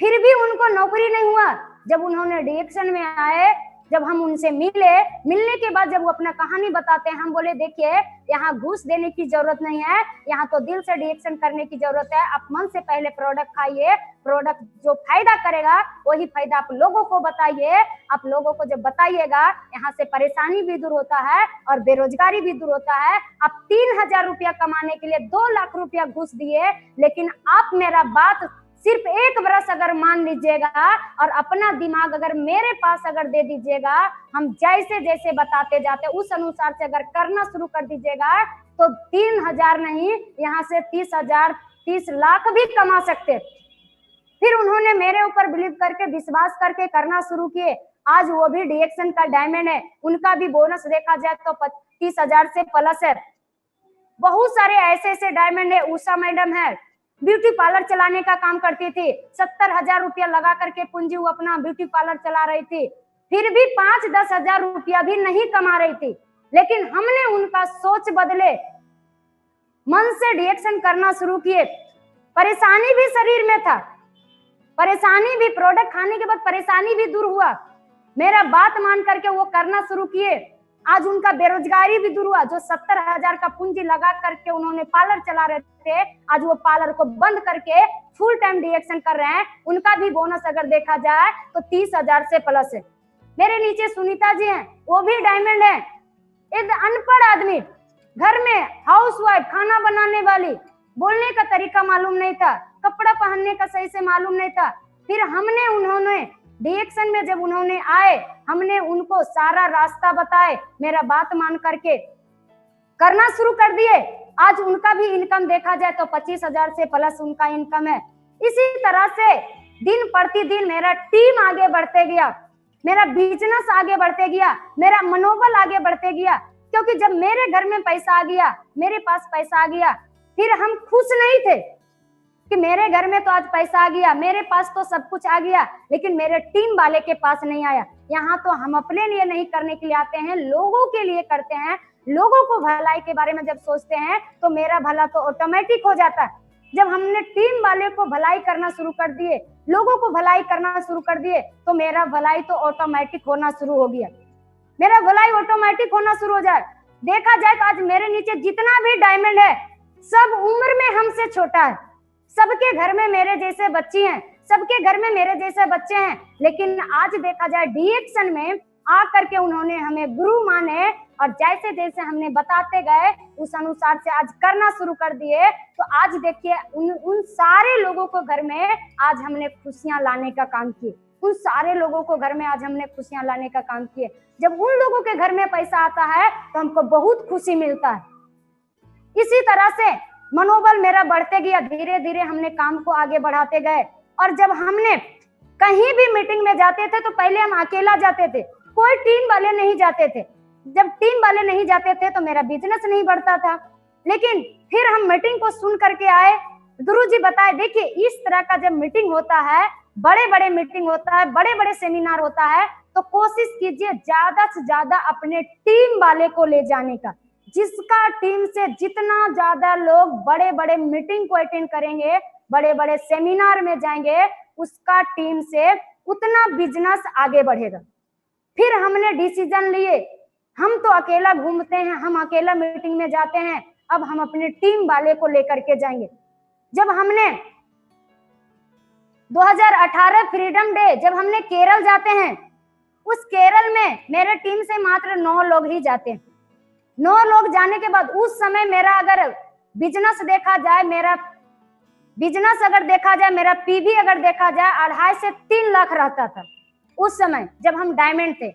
फिर भी उनको नौकरी नहीं हुआ। जब उन्होंने डिएक्शन में आए, जब हम उनसे मिलने के बाद जब वो अपना कहानी बताते हैं, हम बोले देखिए यहाँ घूस देने की जरूरत नहीं है, यहाँ तो दिल से डिएक्शन करने की जरूरत है। आप मन से पहले प्रोडक्ट खाइए, प्रोडक्ट जो फायदा करेगा वही फायदा आप लोगों को बताइए। आप लोगों को जब बताइएगा, यहाँ से परेशानी भी दूर होता है और बेरोजगारी भी दूर होता है। आप 3,000 रुपया कमाने के लिए 2 लाख रुपया घूस दिए, लेकिन आप मेरा बात सिर्फ 1 बरस अगर मान लीजिएगा और अपना दिमाग अगर मेरे पास अगर दे दीजिएगा, हम जैसे जैसे बताते जाते उस अनुसार से अगर करना शुरू कर दीजिएगा तो 3,000 नहीं, यहाँ से 30,000 30 लाख भी कमा सकते। फिर उन्होंने मेरे ऊपर बिलीव करके, विश्वास करके करना शुरू किए। आज वो भी डिएक्शन का डायमंड है, उनका भी बोनस देखा जाए तो 30,000 से प्लस है। बहुत सारे ऐसे ऐसे डायमंड है। उषा मैडम है, ब्यूटी पार्लर चलाने का काम करती थी, 70,000 रुपया लगा करके पूंजी वो अपना ब्यूटी पार्लर चला रही थी, फिर भी 5-10 हजार रुपया भी नहीं कमा रही थी। लेकिन हमने उनका सोच बदले, मन से डिएक्शन करना शुरू किए। परेशानी भी शरीर में था, परेशानी भी, प्रोडक्ट खाने के बाद परेशानी भी दूर हुआ। मेरा बात मान करके वो करना शुरू किए। आज उनका बेरोजगारी भी दूर हुआ। जो 70,000 का पूंजी लगा करके उन्होंने पार्लर चला रहे थे, आज वो पार्लर को बंद करके फुल टाइम डिएक्शन कर रहे हैं। उनका भी बोनस अगर देखा जाए तो 30,000 से प्लस है। मेरे नीचे सुनीता जी हैं, वो भी डायमंड है। एक अनपढ़ आदमी, घर में हाउसवाइफ, खाना बनाने वाली, बोलने का तरीका मालूम नहीं था, कपड़ा पहनने का सही से मालूम नहीं था। फिर हमने उन्होंने डिएक्शन में जब उन्होंने आए, हमने उनको सारा रास्ता बताए, मेरा बात मान करके करना शुरू कर दिए। आज उनका भी इनकम देखा जाए तो 25,000 से प्लस उनका इनकम है। इसी तरह से दिन प्रतिदिन मेरा टीम आगे बढ़ते गया, मेरा बिजनेस आगे बढ़ते गया, मेरा मनोबल आगे बढ़ते गया। क्योंकि जब मेरे घर में पैसा आ गया, मेरे पास पैसा आ गया, फिर हम खुश नहीं थे कि मेरे घर में तो आज पैसा आ गया, मेरे पास तो सब कुछ आ गया, लेकिन मेरे टीम वाले के पास नहीं आया। यहाँ तो हम अपने लिए नहीं करने के लिए आते हैं, लोगों के लिए करते हैं। लोगों को भलाई के बारे में जब सोचते हैं तो मेरा भला तो ऑटोमेटिक हो जाता है। जब हमने टीम वाले को भलाई करना शुरू कर दिए, लोगों को भलाई करना शुरू कर दिए, तो मेरा भलाई तो ऑटोमेटिक होना शुरू हो गया। मेरा भलाई ऑटोमेटिक होना शुरू हो जाए। देखा जाए तो आज मेरे नीचे जितना भी डायमंड है, सब उम्र में हमसे छोटा है, सबके घर में मेरे जैसे बच्ची हैं, सबके घर में मेरे जैसे बच्चे हैं, लेकिन आज देखा जाए डीएक्शन में आकर के उन्होंने हमें गुरु माने और जैसे जैसे हमने बताते गए उस अनुसार से आज करना शुरू कर दिए। तो आज देखिए उन सारे लोगों को घर में आज हमने खुशियां लाने का काम किए, उन सारे लोगों को घर में आज हमने खुशियां लाने का काम किए। जब उन लोगों के घर में पैसा आता है तो हमको बहुत खुशी मिलता है। इसी तरह से मनोबल मेरा बढ़ते गया, धीरे धीरे हमने काम को आगे बढ़ाते गए। और जब हमने कहीं भी मीटिंग में जाते थे तो पहले हम अकेला जाते थे, कोई टीम वाले नहीं जाते थे। जब टीम वाले नहीं जाते थे तो मेरा बिजनेस नहीं बढ़ता था। लेकिन फिर हम मीटिंग को सुन करके आए, गुरुजी बताए देखिए इस तरह का जब मीटिंग होता है, बड़े बड़े मीटिंग होता है, बड़े बड़े सेमिनार होता है, तो कोशिश कीजिए ज्यादा से ज्यादा अपने टीम वाले को ले जाने का। जिसका टीम से जितना ज्यादा लोग बड़े बड़े मीटिंग को अटेंड करेंगे, बड़े बड़े सेमिनार में जाएंगे, उसका टीम से उतना बिजनेस आगे बढ़ेगा। फिर हमने डिसीजन लिए, हम तो अकेला घूमते हैं, हम अकेला मीटिंग में जाते हैं, अब हम अपने टीम वाले को लेकर के जाएंगे। जब हमने 2018 फ्रीडम डे जब हमने केरल जाते हैं, उस केरल में मेरे टीम से मात्र 9 लोग ही जाते हैं। 9 लोग जाने के बाद उस समय मेरा अगर बिजनेस देखा जाए, मेरा पीवी अगर देखा जाए 2.5 से 3 लाख रहता था उस समय जब हम डायमंड थे।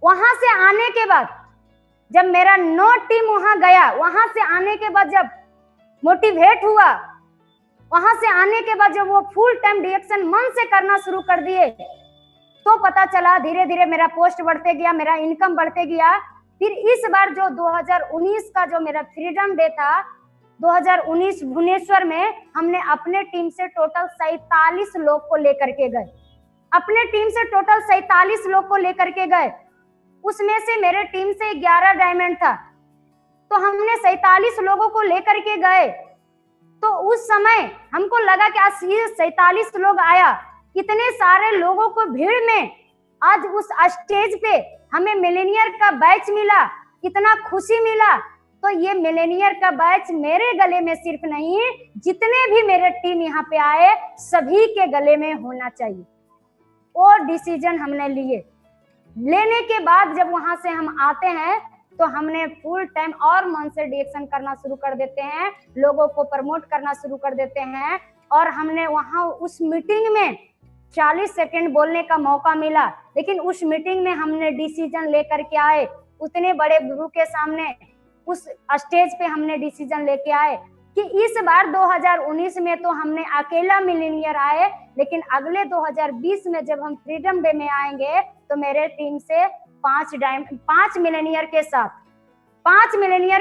वहां से आने के बाद जब मेरा 9 टीम वहां गया, वहां से आने के बाद जब मोटिवेट हुआ, वहां से आने के बाद जब वो फुल टाइम डिएक्शन मन से करना शुरू कर दिए, तो पता चला धीरे धीरे मेरा पोस्ट बढ़ते गया, मेरा इनकम बढ़ते गया। फिर इस बार जो 2019 का जो मेरा फ्रीडम डे था, 2019 भुवनेश्वर में हमने अपने टीम से टोटल 47 लोग को लेकर के गए, अपने टीम से टोटल 47 लोग को लेकर के गए। उसमें से मेरे टीम से 11 डायमंड था, तो हमने 47 लोगों को लेकर के गए। तो उस समय हमको लगा कि आज 47 लोग आया, इतने सारे लोगों को भीड़ में आज उस स्टेज पे हमें मिलेनियर का बैच मिला, इतना खुशी मिला। तो ये मिलेनियर का बैच मेरे गले में सिर्फ नहीं, जितने भी मेरे टीम यहाँ पे आए सभी के गले में होना चाहिए। और डिसीजन हमने लिए, लेने के बाद जब वहां से हम आते हैं तो हमने फुल टाइम और मन से डिएक्शन करना शुरू कर देते हैं, लोगों को प्रमोट करना शुरू कर देते हैं। और हमने वहां उस मीटिंग में 40 सेकंड बोलने का मौका मिला, लेकिन उस मीटिंग में हमने डिसीजन लेकर के आए, उतने बड़े गुरु के सामने उस स्टेज पे हमने डिसीजन लेके आए कि इस बार 2019 में तो हमने अकेला मिलेनियर आए, लेकिन अगले 2020 में जब हम फ्रीडम डे में आएंगे तो मेरे टीम से 5 मिलेनियर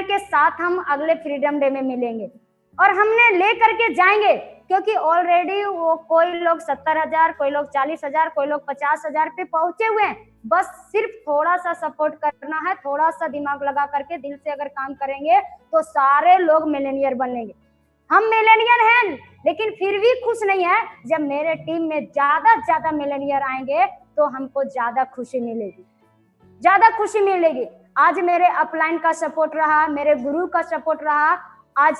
के साथ हम अगले फ्रीडम डे में मिलेंगे और हमने ले करके जाएंगे। क्योंकि ऑलरेडी वो कोई लोग 70,000, कोई लोग 40,000, कोई लोग 50,000 पे पहुंचे हुए हैं। बस सिर्फ थोड़ा सा सपोर्ट करना है, थोड़ा सा दिमाग लगा करके दिल से अगर काम करेंगे तो सारे लोग मिलेनियर बनेंगे। हम मिलेनियर हैं लेकिन फिर भी खुश नहीं है। जब मेरे टीम में ज्यादा मिलेनियर आएंगे तो हमको ज्यादा खुशी मिलेगी। आज मेरे अपलाइन का सपोर्ट रहा, मेरे गुरु का सपोर्ट रहा। आज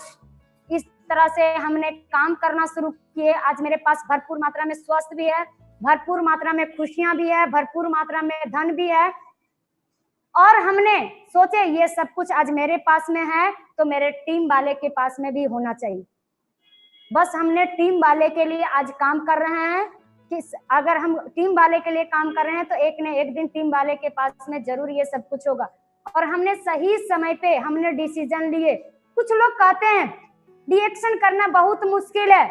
इस तरह से हमने काम करना शुरू किए। आज मेरे पास भरपूर मात्रा में स्वास्थ्य भी है, भरपूर मात्रा में खुशियां भी है, भरपूर मात्रा में धन भी है। और हमने सोचे ये सब कुछ आज मेरे पास में है तो मेरे टीम वाले के पास में भी होना चाहिए। बस हमने टीम वाले के लिए आज काम कर रहे हैं कि अगर हम टीम वाले के लिए काम कर रहे हैं तो एक न एक दिन टीम वाले के पास में जरूर ये सब कुछ होगा। और हमने सही समय पे हमने डिसीजन लिए। कुछ लोग कहते हैं डिएक्शन करना बहुत मुश्किल है,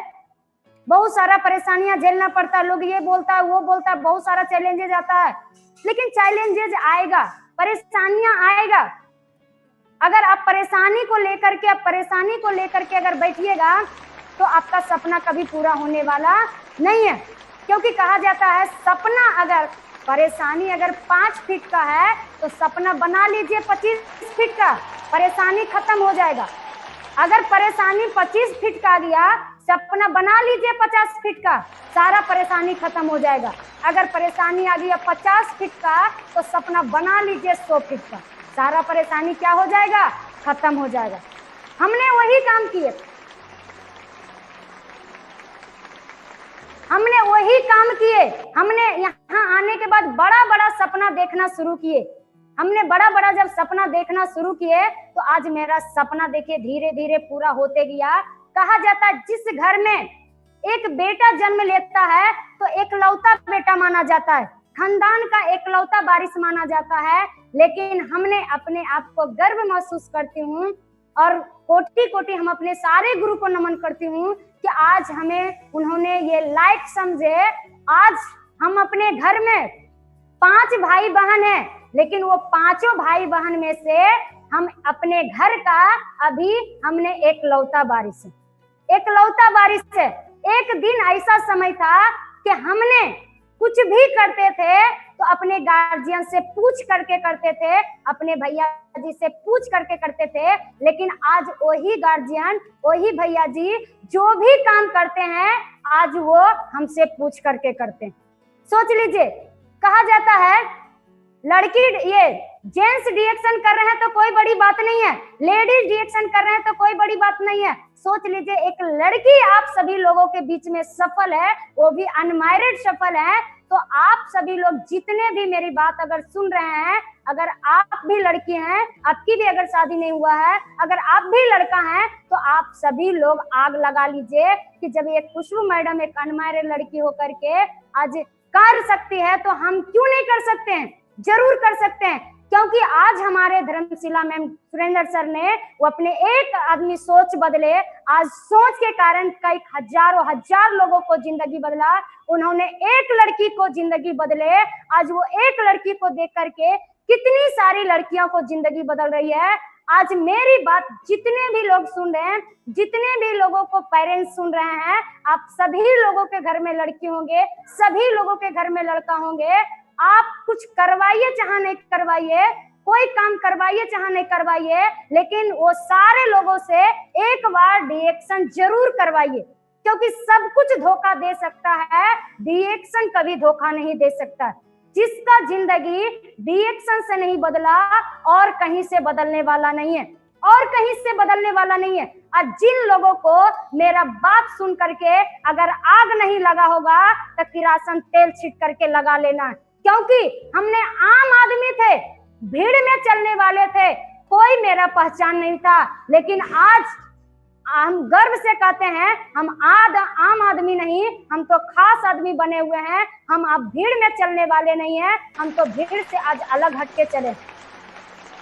बहुत सारा परेशानियां झेलना पड़ता है, लोग ये बोलता है वो बोलता है, बहुत सारा चैलेंजेज आता है। लेकिन चैलेंजेज आएगा, परेशानियां आएगा। अगर आप परेशानी को लेकर के अगर बैठिएगा तो आपका सपना कभी पूरा होने वाला नहीं है। क्योंकि कहा जाता है सपना अगर परेशानी अगर 5 फीट का है तो सपना बना लीजिए 25 फीट का, परेशानी खत्म हो जाएगा। अगर परेशानी 25 फीट का आ गया, सपना बना लीजिए 50 फीट का, सारा परेशानी खत्म हो जाएगा। अगर परेशानी आ गई 50 फीट का तो सपना बना लीजिए 100 फीट का, सारा परेशानी क्या हो जाएगा, खत्म हो जाएगा। हमने वही काम किए, हमने वही काम किए। हमने यहाँ आने के बाद बड़ा बड़ा सपना देखना शुरू किए। हमने बड़ा बड़ा जब सपना देखना शुरू किए तो आज मेरा सपना देखिए धीरे धीरे पूरा होते गया। कहा जाता है जिस घर में एक बेटा जन्म लेता है तो एकलौता बेटा माना जाता है, खानदान का एकलौता वारिस माना जाता है। लेकिन हमने अपने आप को गर्व महसूस करती हूँ और कोटि कोटि हम अपने सारे गुरु को नमन करती हूँ कि आज हमें उन्होंने ये लायक समझे। आज हम अपने घर में 5 भाई बहन हैं, लेकिन वो 5 भाई बहन में से हम अपने घर का अभी हमने एकलौता वारिस है, एकलौता वारिस है। एक दिन ऐसा समय था कि हमने कुछ भी करते थे तो अपने गार्जियन से पूछ करके करते थे, अपने भैया जी से पूछ करके करते थे। लेकिन आज वही गार्जियन, वही भैया जी जो भी काम करते हैं आज वो हमसे पूछ करके करते हैं। सोच लीजिए, कहा जाता है लड़की ये जेंट्स रिएक्शन कर रहे हैं तो कोई बड़ी बात नहीं है, लेडीज रिएक्शन कर रहे हैं तो कोई बड़ी बात नहीं है। सोच लीजिए एक लड़की आप सभी लोगों के बीच में सफल है, वो भी अनमैरिड सफल है। तो आप सभी लोग जितने भी मेरी बात अगर सुन रहे हैं, अगर आप भी लड़की हैं, आपकी भी अगर शादी नहीं हुआ है, अगर आप भी लड़का हैं, तो आप सभी लोग आग लगा लीजिए कि जब एक खुशबू मैडम एक अनमैरिड लड़की होकर के आज कर सकती है तो हम क्यों नहीं कर सकते हैं? जरूर कर सकते हैं, क्योंकि आज हमारे धर्मशिला मैम सुरेंद्र सर ने वो अपने एक आदमी सोच बदले, आज सोच के कारण कई हजारों हजार लोगों को जिंदगी बदला। उन्होंने एक लड़की को जिंदगी बदले, आज वो एक लड़की को देख करके कितनी सारी लड़कियों को जिंदगी बदल रही है। आज मेरी बात जितने भी लोग सुन रहे हैं, जितने भी लोगों को पेरेंट्स सुन रहे हैं, आप सभी लोगों के घर में लड़की होंगे, सभी लोगों के घर में लड़का होंगे। आप कुछ करवाइए चाहे नहीं करवाइए, कोई काम करवाइए चाहे नहीं करवाइए, लेकिन वो सारे लोगों से एक बार रिएक्शन जरूर करवाइए, क्योंकि सब कुछ धोखा दे सकता है, रिएक्शन कभी धोखा नहीं दे सकता। जिसका जिंदगी रिएक्शन से नहीं बदला और कहीं से बदलने वाला नहीं है, और कहीं से बदलने वाला नहीं है। और जिन लोगों को मेरा बात सुन करके अगर आग नहीं लगा होगा तो किरासन तेल छिट करके लगा लेना, क्योंकि हमने आम आदमी थे, भीड़ में चलने वाले थे, कोई मेरा पहचान नहीं था। लेकिन आज हम गर्व से कहते हैं हम आम आदमी नहीं, हम तो खास आदमी बने हुए हैं। हम अब भीड़ में चलने वाले नहीं हैं, हम तो भीड़ से आज अलग हटके चले।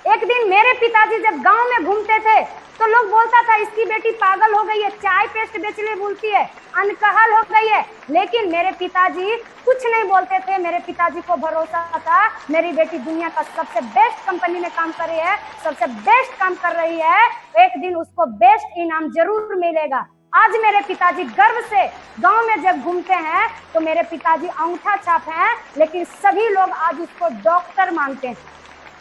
एक दिन मेरे पिताजी जब गांव में घूमते थे तो लोग बोलता था इसकी बेटी पागल हो गई है, चाय पेस्ट बेचने भूलती है, अनकहल हो गई है। लेकिन मेरे पिताजी कुछ नहीं बोलते थे, मेरे पिताजी को भरोसा था मेरी बेटी दुनिया का सबसे बेस्ट कंपनी में काम कर रही है, सबसे बेस्ट काम कर रही है, एक दिन उसको बेस्ट इनाम जरूर मिलेगा। आज मेरे पिताजी गर्व से गांव में जब घूमते हैं तो मेरे पिताजी अंगूठा छाप हैं, लेकिन सभी लोग आज उसको डॉक्टर मानते हैं।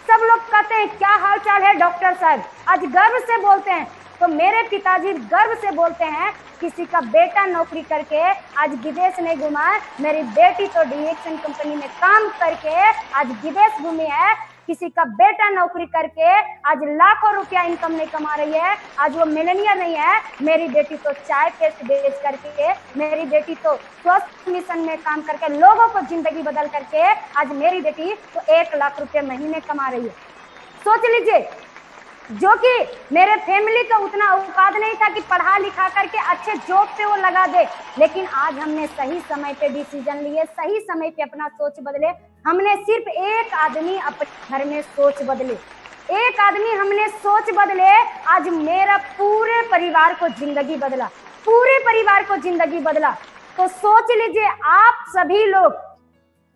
सब लोग कहते हैं क्या हाल चाल है डॉक्टर साहब, आज गर्व से बोलते हैं। तो मेरे पिताजी गर्व से बोलते हैं किसी का बेटा नौकरी करके आज विदेश नहीं घुमा, मेरी बेटी तो रिएक्शन कंपनी में काम करके आज विदेश घूमी है। किसी का बेटा नौकरी करके आज लाखों रुपया इनकम नहीं कमा रही है, आज वो मिलेनियर नहीं है। मेरी बेटी तो चाय पेस्ट बेच करके, मेरी बेटी तो स्वास्थ्य मिशन में काम करके लोगों को जिंदगी बदल करके आज मेरी बेटी तो 1 लाख रुपए महीने कमा रही है। सोच लीजिए, जो कि मेरे फैमिली का उतना औकात नहीं था कि पढ़ा लिखा करके अच्छे जॉब पे वो लगा दे, लेकिन आज हमने सही समय पे डिसीजन लिए, सही समय पे अपना सोच बदले। हमने सिर्फ एक आदमी अपने घर में सोच बदले, एक आदमी हमने सोच बदले, आज मेरा पूरे परिवार को जिंदगी बदला, पूरे परिवार को जिंदगी बदला। तो सोच लीजिए आप सभी लोग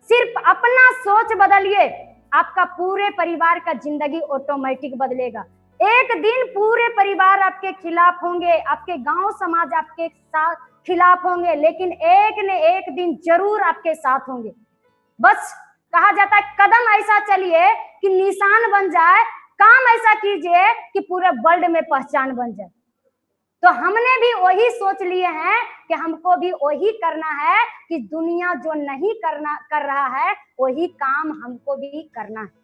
सिर्फ अपना सोच बदलिए, आपका पूरे परिवार का जिंदगी ऑटोमेटिक बदलेगा। एक दिन पूरे परिवार आपके खिलाफ होंगे, आपके गांव समाज आपके साथ खिलाफ होंगे, लेकिन एक न एक दिन जरूर आपके साथ होंगे। बस कहा जाता है कदम ऐसा चलिए कि निशान बन जाए, काम ऐसा कीजिए कि पूरे वर्ल्ड में पहचान बन जाए। तो हमने भी वही सोच लिए हैं कि हमको भी वही करना है कि दुनिया जो नहीं कर रहा है वही काम हमको भी करना है।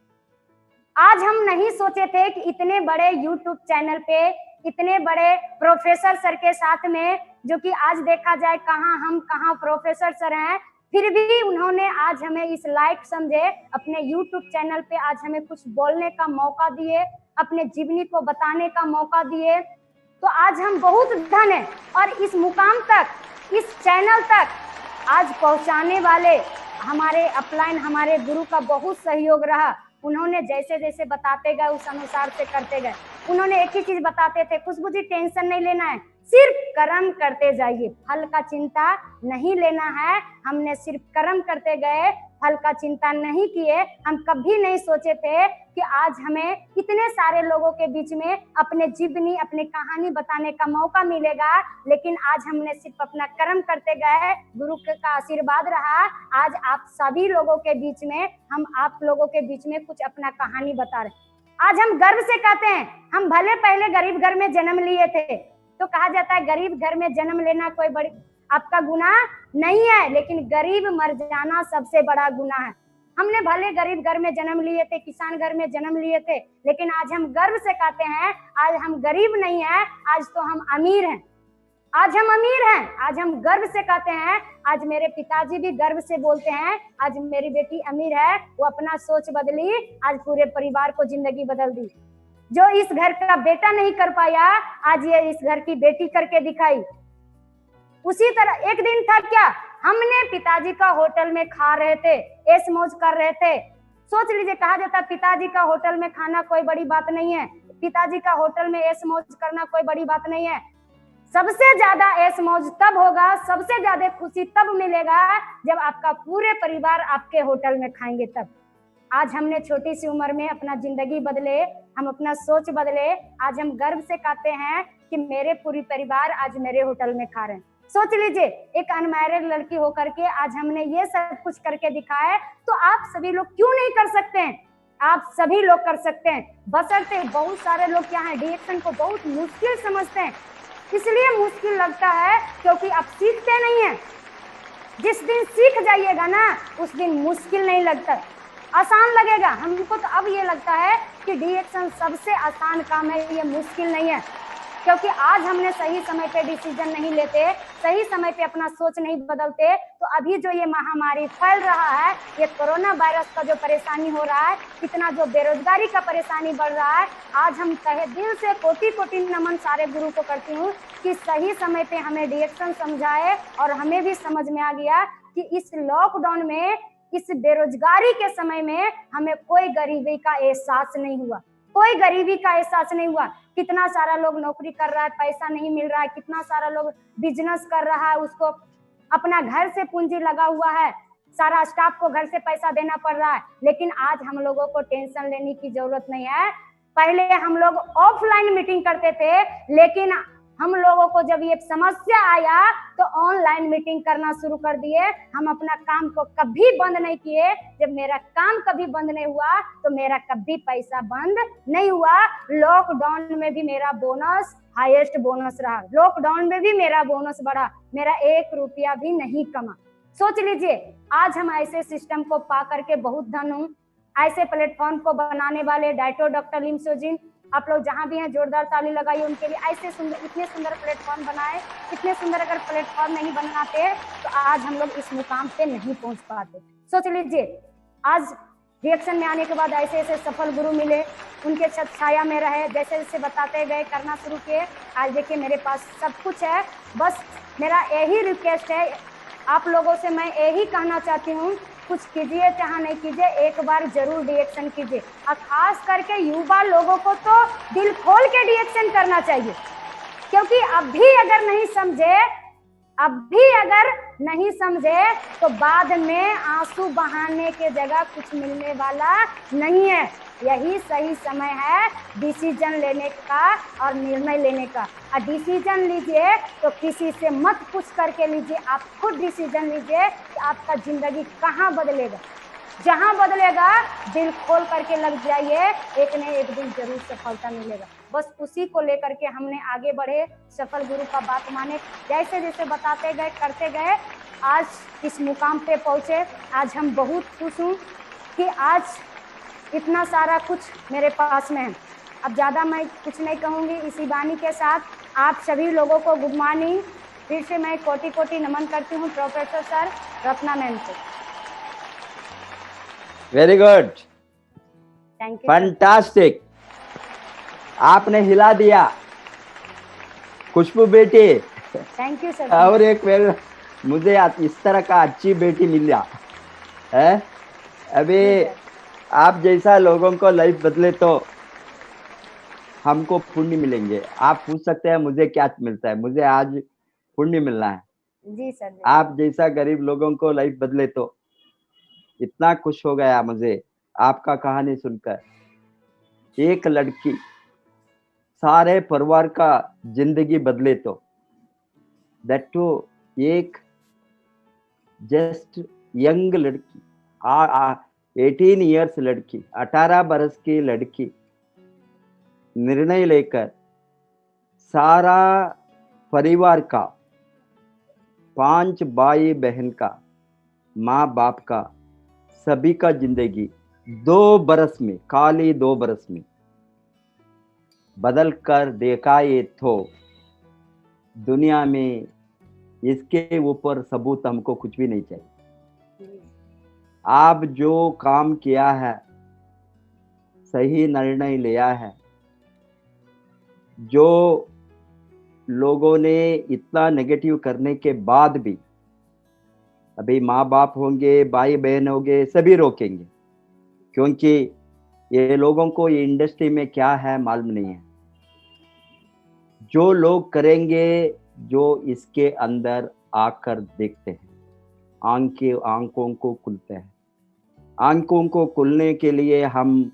आज हम नहीं सोचे थे कि इतने बड़े YouTube चैनल पे इतने बड़े प्रोफेसर सर के साथ में, जो कि आज देखा जाए कहाँ प्रोफेसर सर हैं, फिर भी उन्होंने आज हमें इस लायक समझे, अपने YouTube चैनल पे आज हमें कुछ बोलने का मौका दिए, अपने जीवनी को बताने का मौका दिए। तो आज हम बहुत धन्य हैं, और इस मुकाम तक, इस चैनल तक आज पहुंचाने वाले हमारे अपलाइन, हमारे गुरु का बहुत सहयोग रहा। उन्होंने जैसे जैसे बताते गए उस अनुसार से करते गए। उन्होंने एक ही चीज बताते थे, खुशबू जी टेंशन नहीं लेना है, सिर्फ कर्म करते जाइए, फल का चिंता नहीं लेना है। हमने सिर्फ कर्म करते गए, फल का चिंता नहीं किए। हम कभी नहीं सोचे थे कि आज हमें इतने सारे लोगों के बीच में अपने जीवनी, अपनी कहानी बताने का मौका मिलेगा, लेकिन आज हमने सिर्फ अपना कर्म करते गए, गुरु का आशीर्वाद रहा। आज आप सभी लोगों के बीच में, हम आप लोगों के बीच में कुछ अपना कहानी बता रहे। आज हम गर्व से कहते हैं, हम भले पहले गरीब घर में जन्म लिए थे, तो कहा जाता है गरीब घर में जन्म लेना कोई बड़ी आपका गुनाह नहीं है, लेकिन गरीब मर जाना सबसे बड़ा गुनाह है। हमने भले गरीब घर में जन्म लिए थे, किसान घर में जन्म लिए थे, लेकिन आज हम गर्व से कहते हैं आज हम गरीब नहीं है, आज तो हम अमीर हैं। आज हम अमीर हैं, आज हम गर्व से कहते हैं। आज मेरे पिताजी भी गर्व से बोलते हैं, आज मेरी बेटी अमीर है, वो अपना सोच बदली, आज पूरे परिवार को जिंदगी बदल दी। जो इस घर का बेटा नहीं कर पाया, आज ये इस घर की बेटी करके दिखाई। उसी तरह एक दिन था क्या, हमने पिताजी का होटल में खा रहे थे, ऐश मौज कर रहे थे। सोच लीजिए, कहा जाता है पिताजी का होटल में खाना कोई बड़ी बात नहीं है, पिताजी का होटल में ऐश मौज करना कोई बड़ी बात नहीं है। सबसे ज्यादा ऐश मौज तब होगा, सबसे ज्यादा खुशी तब मिलेगा जब आपका पूरे परिवार आपके होटल में खाएंगे तब। आज हमने छोटी सी उम्र में अपना जिंदगी बदले, हम अपना सोच बदले। आज हम गर्व से कहते हैं कि मेरे पूरी परिवार आज मेरे होटल में खा रहे हैं। सोच लीजिए, एक अनमैरिड लड़की होकर के आज हमने ये सब कुछ करके दिखाया, तो आप सभी लोग क्यों नहीं कर सकते हैं? आप सभी लोग कर सकते हैं, बशर्ते बहुत सारे लोग क्या है, डीएक्शन को बहुत मुश्किल समझते हैं। इसलिए मुश्किल लगता है क्योंकि आप सीखते नहीं हैं। जिस दिन सीख जाइएगा ना, उस दिन मुश्किल नहीं लगता, आसान लगेगा। हमको तो अब ये लगता है कि डीएक्शन सबसे आसान काम है, ये मुश्किल नहीं है। क्योंकि आज हमने सही समय पे डिसीजन नहीं लेते, सही समय पे अपना सोच नहीं बदलते, तो अभी जो ये महामारी फैल रहा है, ये कोरोना वायरस का जो परेशानी हो रहा है, कितना जो बेरोजगारी का परेशानी बढ़ रहा है, आज हम कहे दिल से कोटि कोटि नमन सारे गुरु को करती हूँ कि सही समय पे हमें डीएक्शन समझाए। और हमें भी समझ में आ गया कि इस लॉकडाउन में, इस बेरोजगारी के समय में हमें कोई गरीबी का एहसास नहीं हुआ, कोई गरीबी का एहसास नहीं हुआ। कितना सारा लोग नौकरी कर रहा है, पैसा नहीं मिल रहा है, कितना सारा लोग बिजनेस कर रहा है, उसको अपना घर से पूंजी लगा हुआ है, सारा स्टाफ को घर से पैसा देना पड़ रहा है। लेकिन आज हम लोगों को टेंशन लेने की जरूरत नहीं है। पहले हम लोग ऑफलाइन मीटिंग करते थे, लेकिन हम लोगों को जब ये समस्या आया तो ऑनलाइन मीटिंग करना शुरू कर दिए। हम अपना काम को कभी बंद नहीं किए। जब मेरा काम कभी बंद नहीं हुआ तो मेरा कभी पैसा बंद नहीं हुआ। लॉकडाउन में भी मेरा बोनस हाईएस्ट बोनस रहा, लॉकडाउन में भी मेरा बोनस बढ़ा, मेरा 1 रुपया भी नहीं कमा। सोच लीजिए, आज हम ऐसे सिस्टम को पा करके बहुत धन हूँ। ऐसे प्लेटफॉर्म को बनाने वाले डाइटो डॉक्टर लिमसोजिन, आप लोग जहाँ भी हैं जोरदार ताली लगाइए उनके लिए। ऐसे सुंदर, इतने सुंदर प्लेटफॉर्म बनाए, इतने सुंदर अगर प्लेटफॉर्म नहीं बनाते तो आज हम लोग इस मुकाम पे नहीं पहुंच पाते। सोच लीजिए, आज रिएक्शन में आने के बाद ऐसे ऐसे सफल गुरु मिले, उनके छत छाया में रहे, जैसे जैसे बताते गए, करना शुरू किए। आज देखिए मेरे पास सब कुछ है। बस मेरा यही रिक्वेस्ट है आप लोगों से, मैं यही कहना चाहती हूँ, कुछ कीजिए चाहे नहीं कीजिए, एक बार जरूर डीएक्शन कीजिए। और खास करके युवा लोगों को तो दिल खोल के डीएक्शन करना चाहिए, क्योंकि अभी अगर नहीं समझे तो बाद में आंसू बहाने के जगह कुछ मिलने वाला नहीं है। यही सही समय है डिसीजन लेने का और निर्णय लेने का। और डिसीजन लीजिए तो किसी से मत पूछ करके लीजिए, आप खुद डिसीजन लीजिए कि आपका जिंदगी कहाँ बदलेगा। जहाँ बदलेगा दिल खोल करके लग जाइए, एक न एक दिन जरूर सफलता मिलेगा। बस उसी को लेकर के हमने आगे बढ़े, सफल गुरु का बात माने, जैसे जैसे बताते गए, करते गए, आज इस मुकाम पे पहुँचे। आज हम बहुत खुश हूँ कि आज इतना सारा कुछ मेरे पास में है। अब ज़्यादा मैं कुछ नहीं कहूँगी। इसी वाणी के साथ आप सभी लोगों को गुड मॉर्निंग। फिर से मैं कोटि कोटि नमन करती हूँ प्रोफेसर सर रत्ना मैम को। Very good, thank you sir. Fantastic, आपने हिला दिया खुशबू बेटी। Thank you sir. और एक मुझे इस तरह का अच्छी बेटी मिला है। अभी आप जैसा लोगों को लाइफ बदले तो हमको पुण्य मिलेंगे। आप पूछ सकते हैं मुझे क्या मिलता है, मुझे आज पुण्य मिलना है। जी सर। आप जैसा गरीब लोगों को लाइफ बदले तो इतना खुश हो गया मुझे आपका कहानी सुनकर। एक लड़की सारे परिवार का जिंदगी बदले तो, दैट टू एक जस्ट यंग लड़की, 18 इयर्स लड़की, 18 बरस की लड़की निर्णय लेकर सारा परिवार का, 5 भाई बहन का, माँ बाप का, सभी का जिंदगी 2 बरस में, खाली 2 बरस में बदल कर देखा। ये तो दुनिया में इसके ऊपर सबूत हमको कुछ भी नहीं चाहिए। आप जो काम किया है, सही निर्णय लिया है, जो लोगों ने इतना नेगेटिव करने के बाद भी, अभी माँ बाप होंगे, भाई बहन होंगे, सभी रोकेंगे, क्योंकि ये लोगों को ये इंडस्ट्री में क्या है मालूम नहीं है। जो लोग करेंगे, जो इसके अंदर आकर देखते हैं, आंखों को खुलते हैं। आंखों को खुलने के लिए हम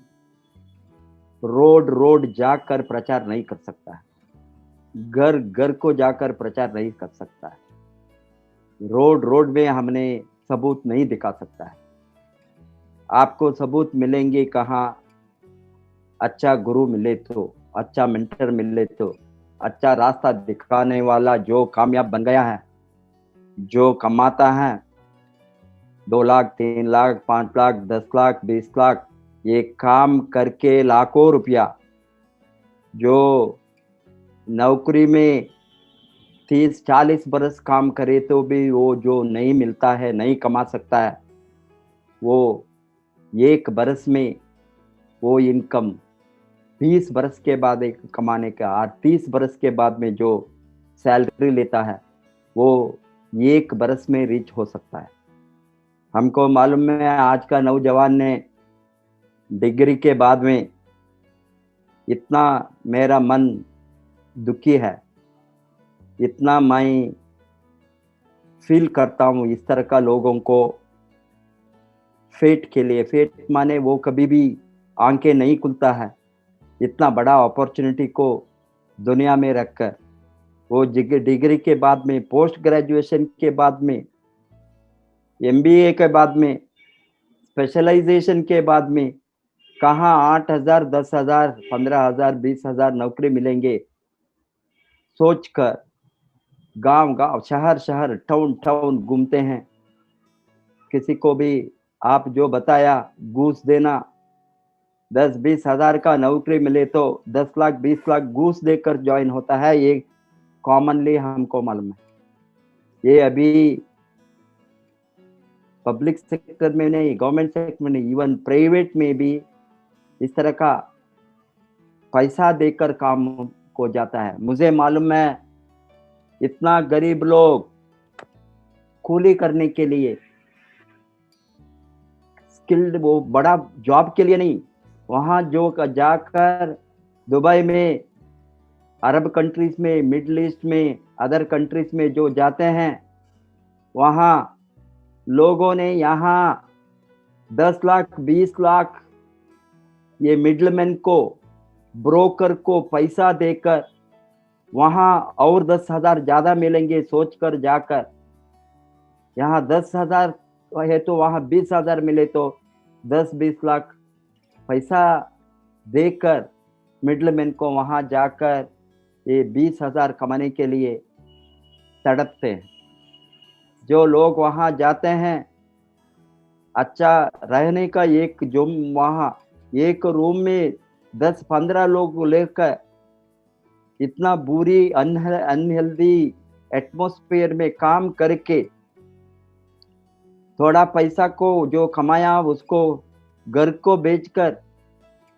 रोड जाकर प्रचार नहीं कर सकता है, घर घर को जाकर प्रचार नहीं कर सकता है, रोड में हमने सबूत नहीं दिखा सकता है। आपको सबूत मिलेंगे कहाँ? अच्छा गुरु मिले तो, अच्छा मेंटर मिले तो, अच्छा रास्ता दिखाने वाला जो कामयाब बन गया है, जो कमाता है 2 लाख 3 लाख 5 लाख 10 लाख 20 लाख, ये काम करके लाखों रुपया, जो नौकरी में 30-40 बरस काम करे तो भी वो जो नहीं मिलता है, नहीं कमा सकता है, वो 1 बरस में वो इनकम 20 बरस के बाद एक कमाने का, और 30 बरस के बाद में जो सैलरी लेता है वो 1 बरस में रीच हो सकता है। हमको मालूम है आज का नौजवान ने डिग्री के बाद में, इतना मेरा मन दुखी है, इतना मैं फील करता हूँ इस तरह का लोगों को फेट के लिए। फेट माने वो कभी भी आंखें नहीं खुलता है, इतना बड़ा अपॉर्चुनिटी को दुनिया में रखकर वो डिग्री के बाद में, पोस्ट ग्रेजुएशन के बाद में, MBA के बाद में, स्पेशलाइजेशन के बाद में कहाँ 8,000 10,000 15,000 20,000 नौकरी मिलेंगे सोचकर गांव शहर टाउन घूमते हैं। किसी को भी आप जो बताया घूस देना, 10-20 हजार का नौकरी मिले तो 10 लाख 20 लाख घूस देकर ज्वाइन होता है, ये कॉमनली हमको मालूम है। ये अभी पब्लिक सेक्टर में नहीं, गवर्नमेंट सेक्टर में नहीं, इवन प्राइवेट में भी इस तरह का पैसा देकर काम को जाता है। मुझे मालूम है इतना गरीब लोग कूली करने के लिए, स्किल्ड, वो बड़ा जॉब के लिए नहीं, वहां जो जाकर दुबई में, अरब कंट्रीज में, मिडिल ईस्ट में, अदर कंट्रीज में जो जाते हैं, वहां लोगों ने यहाँ 10 लाख 20 लाख ये मिडलमैन को, ब्रोकर को पैसा देकर वहां और 10,000 ज्यादा मिलेंगे सोचकर जाकर, यहाँ 10,000 है तो वहां 20,000 मिले तो 10-20 लाख पैसा देकर मिडलमैन को वहां जाकर ये 20,000 कमाने के लिए तड़पते हैं। जो लोग वहां जाते हैं, अच्छा रहने का एक जो वहां एक रूम में 10-15 लोग को लेकर इतना बुरी अनहेल्दी एटमॉस्फेयर में काम करके थोड़ा पैसा को जो कमाया उसको घर को बेचकर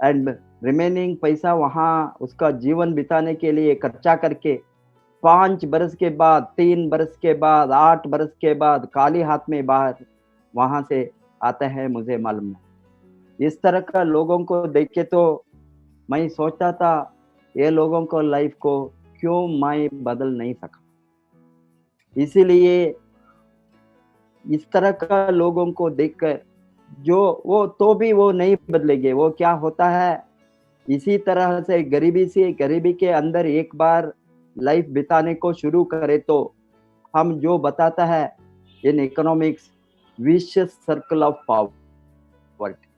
एंड रिमेनिंग पैसा वहां उसका जीवन बिताने के लिए खर्चा करके 5 बरस के बाद, 3 बरस के बाद, 8 बरस के बाद खाली हाथ में बाहर वहां से आता है, मुझे मालूम है। इस तरह का लोगों को देख के तो मैं सोचता था ये लोगों को लाइफ को क्यों मैं बदल नहीं सका। इसीलिए इस तरह का लोगों को देखकर जो वो तो भी वो नहीं बदलेंगे। वो क्या होता है, इसी तरह से गरीबी के अंदर एक बार लाइफ बिताने को शुरू करें तो हम जो बताता है in economics vicious circle of poverty,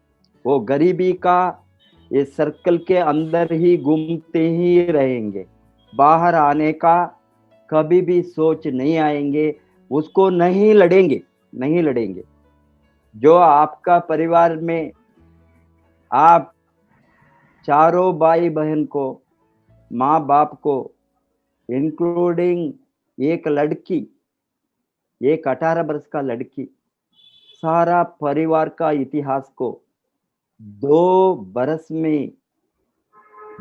वो गरीबी का ये सर्कल के अंदर ही घूमते ही रहेंगे, बाहर आने का कभी भी सोच नहीं आएंगे, उसको नहीं लड़ेंगे। जो आपका परिवार में आप चारों भाई बहन को, माँ बाप को, इंक्लूडिंग एक लड़की, एक 18 वर्ष का लड़की, सारा परिवार का इतिहास को 2 बरस में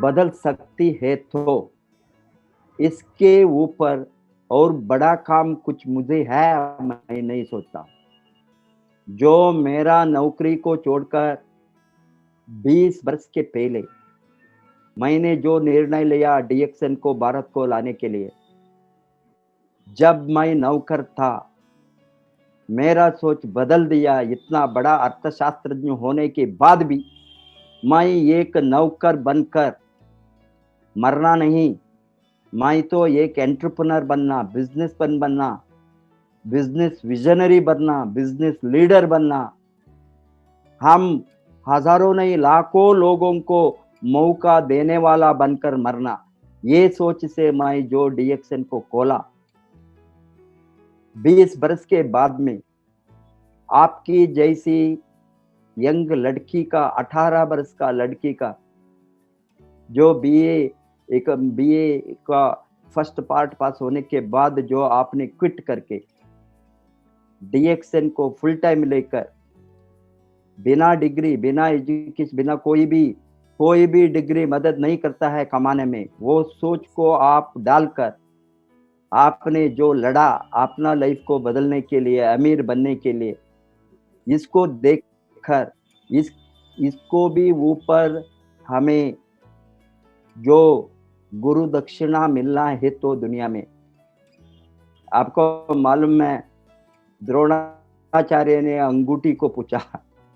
बदल सकती है, तो इसके ऊपर और बड़ा काम कुछ मुझे है मैं नहीं सोचता। जो मेरा नौकरी को छोड़कर 20 वर्ष के पहले मैंने जो निर्णय लिया डीएक्सएन को भारत को लाने के लिए, जब मैं नौकर था मेरा सोच बदल दिया। इतना बड़ा अर्थशास्त्रज्ञ होने के बाद भी मैं एक नौकर बनकर मरना नहीं, मैं तो एक एंटरप्रेन्योर बनना, बिजनेसमैन बनना, बिजनेस विजनरी बनना, बिजनेस लीडर बनना, हम हजारों नहीं लाखों लोगों को मौका देने वाला बनकर मरना, ये सोच से मैं जो डीएक्सएन को खोला। 20 बरस के बाद में आपकी जैसी यंग लड़की का, 18 बरस का लड़की का जो बीए का फर्स्ट पार्ट पास होने के बाद जो आपने क्विट करके डीएक्सएन को फुल टाइम लेकर बिना डिग्री, बिना एजुकेशन, बिना कोई भी डिग्री मदद नहीं करता है कमाने में, वो सोच को आप डालकर आपने जो लड़ा अपना लाइफ को बदलने के लिए, अमीर बनने के लिए, इसको देखकर इसको भी ऊपर हमें जो गुरु दक्षिणा मिलना है तो दुनिया में आपको मालूम है, द्रोणाचार्य ने अंगूठी को पूछा,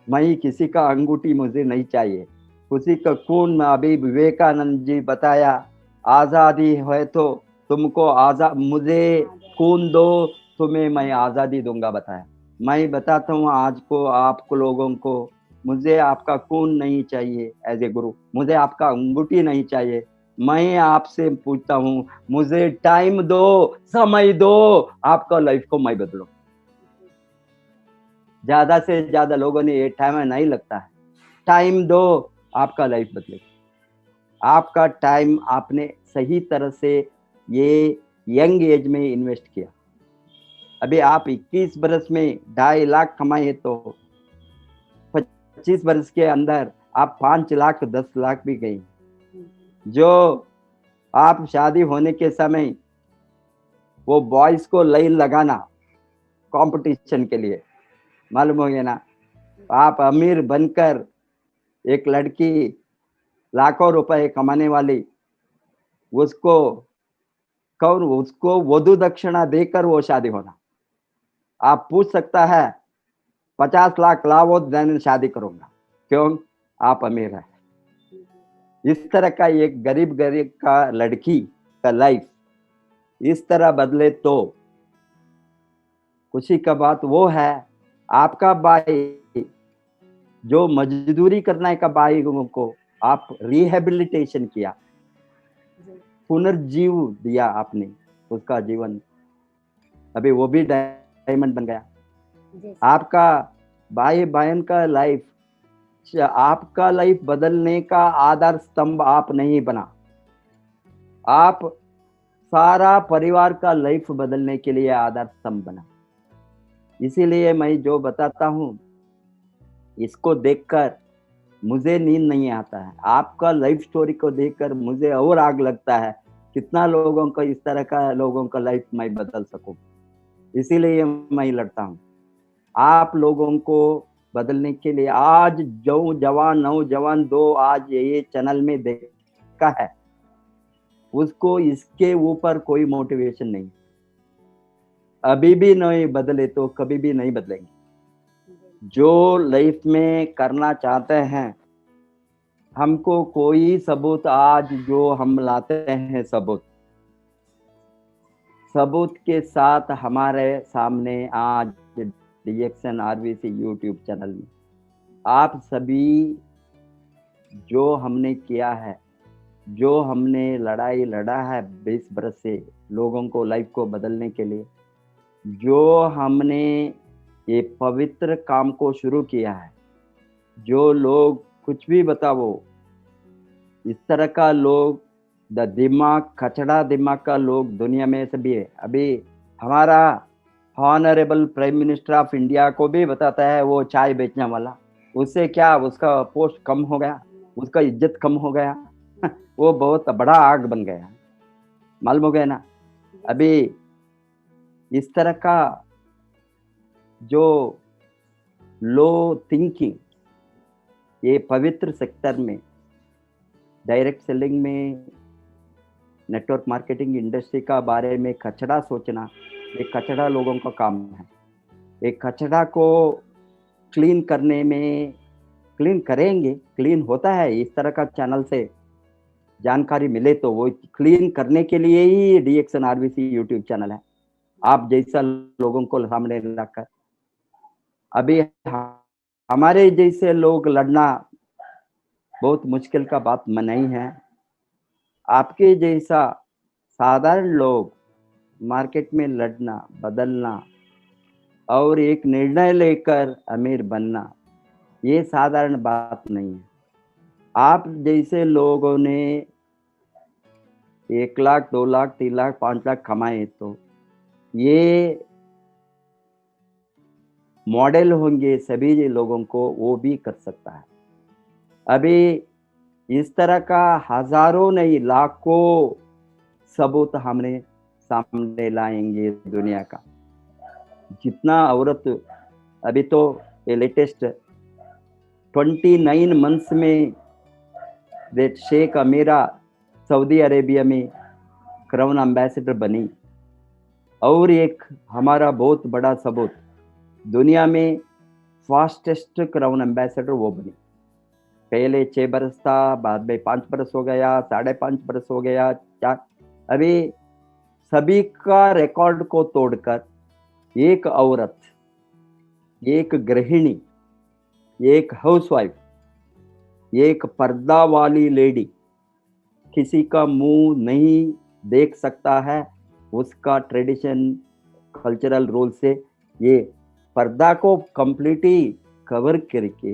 मैं किसी का अंगूठी मुझे नहीं चाहिए, किसी का खून में। अभी विवेकानंद जी बताया, आजादी है तो तुमको मुझे खून दो, तुम्हें मैं आजादी दूंगा, बताया। मैं बताता हूँ आज को आपको लोगों को, मुझे आपका खून नहीं चाहिए एज ए गुरु, मुझे आपका अंगूठी नहीं चाहिए। मैं आपसे पूछता हूँ, मुझे टाइम दो, समय दो, आपका लाइफ को मैं बदलूं। ज्यादा से ज्यादा लोगों ने ये टाइम नहीं लगता है, टाइम दो, आपका लाइफ बदले। आपका टाइम आपने सही तरह से ये यंग एज में इन्वेस्ट किया। अभी आप 21 बरस में 2.5 लाख कमाए तो 25 बरस के अंदर आप 5 लाख 10 लाख भी गए। जो आप शादी होने के समय वो बॉयज को लाइन लगाना कंपटीशन के लिए, मालूम हो गया ना, आप अमीर बनकर एक लड़की लाखों रुपए कमाने वाली, उसको वधु दक्षिणा देकर वो शादी होना। आप पूछ सकता है 50 लाख लाओ देन शादी करूंगा, क्यों? आप अमीर है। इस तरह का एक गरीब का लड़की का लाइफ इस तरह बदले तो खुशी का बात वो है। आपका भाई जो मजदूरी करने का भाई को आप रिहेबिलिटेशन किया, पुनर्जीव दिया आपने उसका जीवन, अभी वो भी डायमंड बन गया। आपका भाई बहन का लाइफ आपका लाइफ बदलने का आधार स्तंभ आप नहीं बना, आप सारा परिवार का लाइफ बदलने के लिए आधार स्तंभ बना। इसीलिए मैं जो बताता हूँ इसको देखकर मुझे नींद नहीं आता है, आपका लाइफ स्टोरी को देखकर मुझे और आग लगता है कितना लोगों का इस तरह का लोगों का लाइफ मैं बदल सकूं। इसीलिए मैं लड़ता हूँ आप लोगों को बदलने के लिए। आज जो जवान नौजवान दो आज ये चैनल में देखा है उसको इसके ऊपर कोई मोटिवेशन नहीं, अभी भी नहीं बदले तो कभी भी नहीं बदलेंगे। जो लाइफ में करना चाहते हैं हमको कोई सबूत आज जो हम लाते हैं सबूत के साथ हमारे सामने आज डीएक्सन आरवीसी यूट्यूब चैनल में आप सभी जो हमने किया है, जो हमने लड़ाई लड़ा है 20 बरस से लोगों को लाइफ को बदलने के लिए, जो हमने ये पवित्र काम को शुरू किया है, जो लोग कुछ भी बताओ इस तरह का लोग दिमाग कचड़ा दिमाग का लोग दुनिया में सभी है। अभी हमारा honourable prime minister of India को भी बताता है वो चाय बेचने वाला, उससे क्या उसका पोस्ट कम हो गया, उसका इज्जत कम हो गया वो बहुत बड़ा आग बन गया, मालूम हो गया ना। अभी इस तरह का जो लो थिंकिंग ये पवित्र सेक्टर में डायरेक्ट सेलिंग में नेटवर्क मार्केटिंग इंडस्ट्री का बारे में कचड़ा सोचना, ये कचड़ा लोगों का काम है। एक कचड़ा को क्लीन करने में क्लीन करेंगे, क्लीन होता है इस तरह का चैनल से जानकारी मिले तो वो क्लीन करने के लिए ही डीएक्सन आरवीसी यूट्यूब चैनल है, आप जैसा लोगों को सामने लाकर। अभी हमारे जैसे लोग लड़ना बहुत मुश्किल का बात नहीं है, आपके जैसा साधारण लोग मार्केट में लड़ना बदलना और एक निर्णय लेकर अमीर बनना ये साधारण बात नहीं है। आप जैसे लोगों ने 1 लाख 2 लाख 3 लाख 5 लाख कमाए तो ये मॉडल होंगे सभी लोगों को, वो भी कर सकता है। अभी इस तरह का हजारों नहीं लाखों सबूत हमने सामने लाएंगे दुनिया का। जितना औरत अभी तो ये लेटेस्ट 29 मंथ्स में शेख अमीरा सऊदी अरेबिया में क्राउन एम्बेसडर बनी, और एक हमारा बहुत बड़ा सबूत दुनिया में फास्टेस्ट क्राउन एम्बेसडर वो बनी। पहले 6 बरस था, बाद में 5 बरस हो गया, 5.5 बरस हो गया, 4। अभी सभी का रिकॉर्ड को तोड़कर एक औरत, एक गृहिणी, एक हाउसवाइफ, एक पर्दा वाली लेडी किसी का मुंह नहीं देख सकता है, उसका ट्रेडिशन कल्चरल रोल से ये पर्दा को कंप्लीटली कवर करके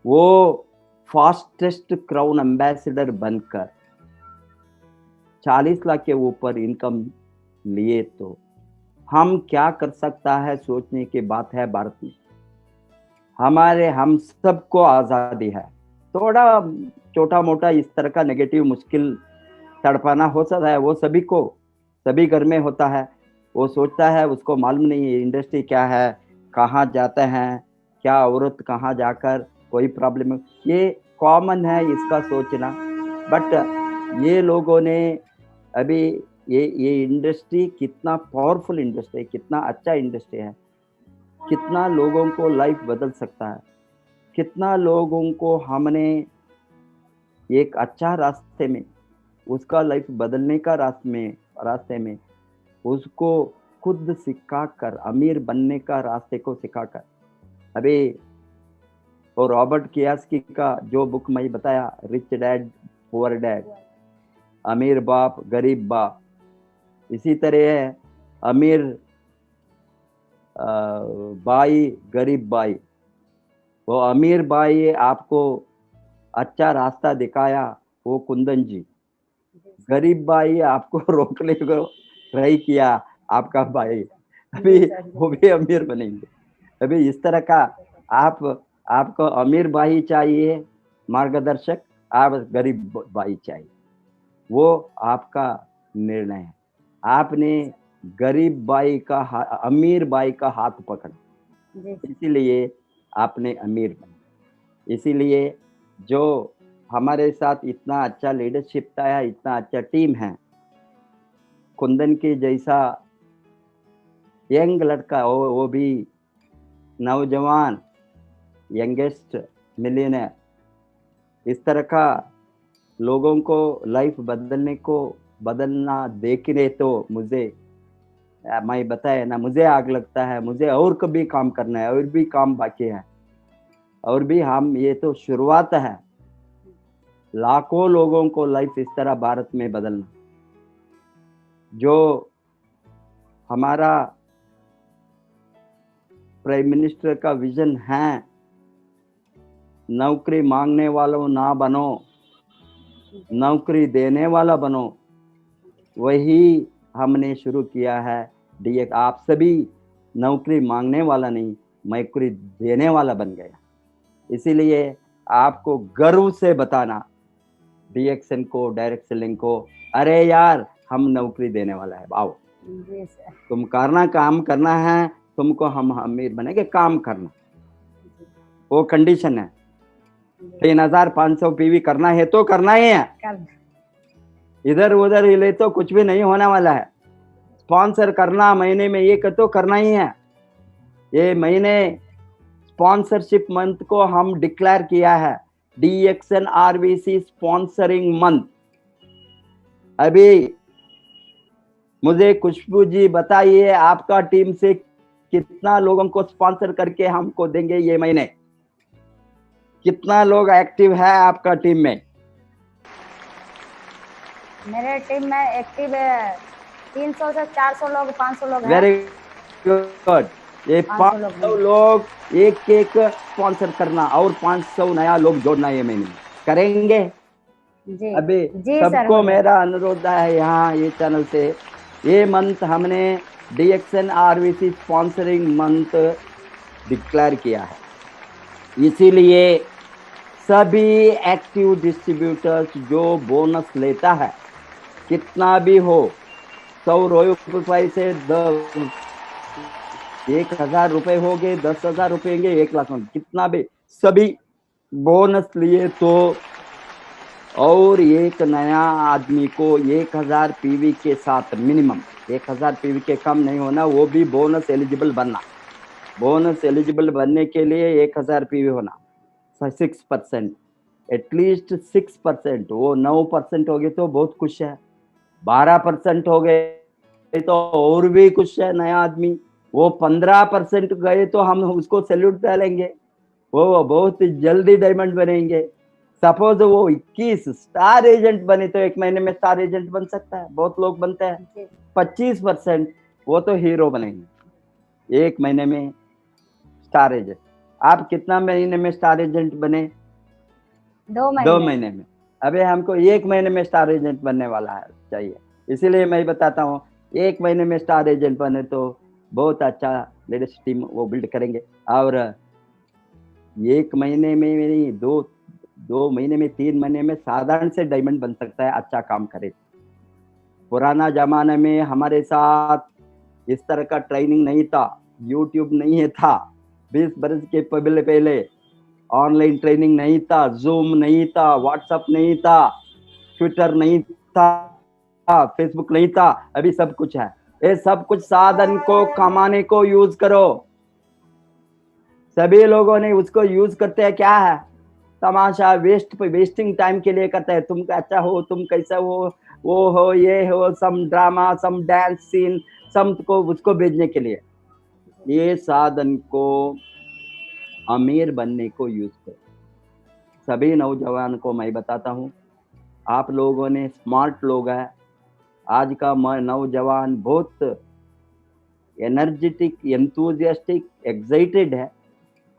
वो फास्टेस्ट क्राउन एम्बेसडर बनकर 40 लाख के ऊपर इनकम लिए तो हम क्या कर सकता है सोचने की बात है। भारत में हम सबको आज़ादी है। थोड़ा छोटा मोटा इस तरह का नेगेटिव मुश्किल तड़पाना हो सकता है, वो सभी को सभी घर में होता है। वो सोचता है उसको मालूम नहीं है इंडस्ट्री क्या है, कहाँ जाते हैं, क्या औरत कहाँ जाकर कोई प्रॉब्लम, ये कॉमन है इसका सोचना। बट ये लोगों ने अभी ये इंडस्ट्री कितना पावरफुल इंडस्ट्री है, कितना अच्छा इंडस्ट्री है, कितना लोगों को लाइफ बदल सकता है, कितना लोगों को हमने एक अच्छा रास्ते में उसका लाइफ बदलने का रास्ते में उसको खुद सिखाकर अमीर बनने का रास्ते को सिखाकर। अभी और रॉबर्ट कियास्की का जो बुक मैं बताया, रिच डैड पुअर डैड, अमीर बाप गरीब बाप, इसी तरह है अमीर बाई गरीब बाई, वो अमीर भाई आपको अच्छा रास्ता दिखाया, वो कुंदन जी। गरीब भाई आपको रोकने को ट्राई किया, आपका भाई। अभी जी सर, वो भी अमीर बनेंगे। अभी इस तरह का आप आपको अमीर भाई चाहिए मार्गदर्शक, आप गरीब भाई चाहिए, वो आपका निर्णय है। आपने गरीब भाई का अमीर भाई का हाथ पकड़ा, जी सर, इसीलिए आपने अमीर बने। इसीलिए जो हमारे साथ इतना अच्छा लीडरशिप था, इतना अच्छा टीम है, कुंदन के जैसा यंग लड़का, वो भी नौजवान, यंगेस्ट मिलियनर, इस तरह का लोगों को लाइफ बदलना देखने तो मुझे, मैं बताया ना, मुझे आग लगता है। मुझे और कभी काम करना है, और भी काम बाकी है, और भी हम, ये तो शुरुआत है। लाखों लोगों को लाइफ इस तरह भारत में बदलना, जो हमारा प्राइम मिनिस्टर का विजन है, नौकरी मांगने वालों ना बनो, नौकरी देने वाला बनो, वही हमने शुरू किया है। डीएक्स आप सभी नौकरी मांगने वाला नहीं, नौकरी देने वाला बन गया। इसीलिए आपको गर्व से बताना डीएक्सन को, डायरेक्ट सेलिंग को, अरे यार हम नौकरी देने वाला है, आओ जी सर, तुम करना, काम करना है तुमको, हम अमीर बनेंगे, काम करना, वो कंडीशन है। 3500 पीवी करना है तो करना ही है, कर इधर उधर हिले तो कुछ भी नहीं होने वाला है। स्पॉन्सर करना महीने में एक तो करना ही है। ये महीने स्पॉन्सरशिप मंथ को हम डिक्लेयर किया है, डीएक्सन आरबीसी स्पॉन्सरिंग मंथ। अभी मुझे खुशबू जी बताइए, आपका टीम से कितना लोगों को स्पॉन्सर करके हमको देंगे ये महीने? कितना लोग एक्टिव है आपका टीम में? मेरे टीम में एक्टिव 300 से 400 लोग, 500 लोग हैं। Very good. ये 500 लोग एक एक स्पॉन्सर करना और 500 नया लोग जोड़ना ये महीने करेंगे। जी अभी जी सर, सबको हो जाएगा। मेरा अनुरोध है यहाँ ये चैनल से, ये मंथ हमने डीएक्सन आरबीसी स्पॉन्सरिंग मंथ डिक्लेयर किया है। इसीलिए सभी एक्टिव डिस्ट्रीब्यूटर्स जो बोनस लेता है, कितना भी हो, 100 रुपए से 1000 रुपए हो गए, 10,000 रुपए होंगे, 1 लाख, कितना भी, सभी बोनस लिए तो, और एक नया आदमी को 1000 पीवी के साथ मिनिमम 1000 पीवी के कम नहीं होना, वो भी बोनस एलिजिबल बनना। बोनस एलिजिबल बनने के लिए 1000 पीवी होना, 6%, एटलीस्ट 6%। वो 9% हो गए तो बहुत खुश है, 12% हो गए तो और भी खुश है नया आदमी, वो 15% गए तो हम उसको सैल्यूट डालेंगे, वो बहुत जल्दी डायमंड बनेंगे। सपोज वो 21 स्टार एजेंट बने तो एक महीने में स्टार एजेंट बन सकता है, बहुत लोग बनते हैं। 25% वो तो हीरो बनेंगे एक महीने में स्टार एजेंट। आप कितना महीने में स्टार एजेंट बने? 2 महीने में। अभी हमको 1 महीने में स्टार एजेंट बनने वाला है चाहिए। इसीलिए मैं बताता हूँ, 1 महीने में स्टार एजेंट बने तो बहुत अच्छा लीडरशिप टीम वो बिल्ड करेंगे। और 1 महीने में नहीं, 2 महीने में, 3 महीने में साधारण से डायमंड बन सकता है, अच्छा काम करे। पुराना जमाने में हमारे साथ इस तरह का ट्रेनिंग नहीं था, यूट्यूब नहीं था, 20 बरस के पहले ऑनलाइन ट्रेनिंग नहीं था, जूम नहीं था, व्हाट्सएप नहीं था, ट्विटर नहीं था, फेसबुक नहीं था। अभी सब कुछ है। ये सब कुछ साधन को कमाने को यूज करो। सभी लोगों ने उसको यूज करते हैं, क्या है तमाशा, वेस्टिंग टाइम के लिए करते हैं। तुम अच्छा हो, तुम कैसा हो, वो हो, ये हो, some drama, some dance scene, some को उसको भेजने के लिए। ये साधन को अमीर बनने को यूज करो। सभी नौजवान को मैं बताता हूँ, आप लोगों ने स्मार्ट लोग हैं, आज का नौजवान बहुत एनर्जेटिक, एंथुसियास्टिक, एक्साइटेड है।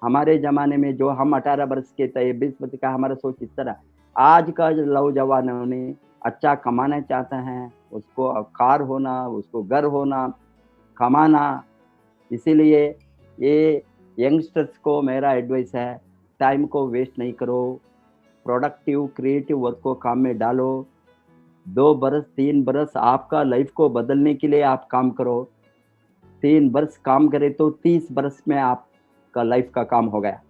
हमारे जमाने में जो हम 18 वर्ष के थे, 20 वर्ष का हमारा सोच इस तरह। आज का जो नौजवानों ने अच्छा कमाना चाहते हैं, उसको कार होना, उसको घर होना, कमाना। इसीलिए ये यंगस्टर्स को मेरा एडवाइस है, टाइम को वेस्ट नहीं करो, प्रोडक्टिव क्रिएटिव वर्क को काम में डालो। 2 बरस 3 बरस आपका लाइफ को बदलने के लिए आप काम करो। 3 वर्ष काम करे तो 30 बरस में आपका लाइफ का काम हो गया।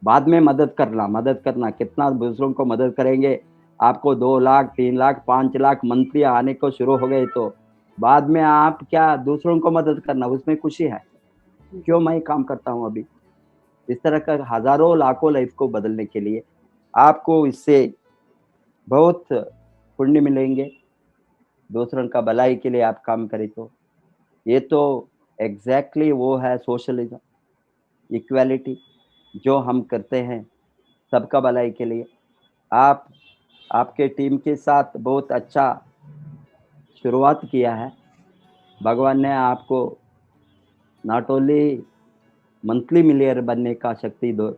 बाद में मदद करना कितना दूसरों को मदद करेंगे, आपको 2 लाख 3 लाख 5 लाख मंथली आने को शुरू हो गए तो बाद में आप क्या दूसरों को मदद करना, उसमें खुशी है। क्यों मैं काम करता हूँ अभी। इस तरह का हजारों लाखों लाइफ को बदलने के लिए आपको इससे बहुत पुण्य मिलेंगे। दूसरों का भलाई के लिए आप काम करें तो ये तो एग्जैक्टली वो है सोशलिज्म, इक्वालिटी जो हम करते हैं सबका भलाई के लिए। आप आपके टीम के साथ बहुत अच्छा शुरुआत किया है। भगवान ने आपको नॉट ओनली मंथली मिलियनर बनने का शक्ति दो,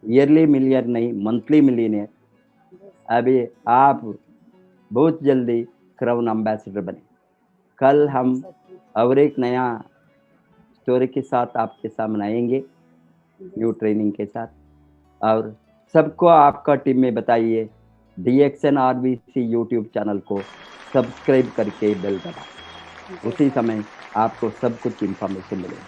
ईयरली मिलियनर नहीं, मंथली मिलियनर। अभी आप बहुत जल्दी क्राउन एम्बेसडर बने। कल हम और एक नया स्टोरी के साथ आपके सामने आएंगे, न्यू ट्रेनिंग के साथ। और सबको आपका टीम में बताइए DXN RBC यूट्यूब चैनल को सब्सक्राइब करके बेल दबाएं। उसी समय आपको सब कुछ इन्फॉर्मेशन मिलेगी।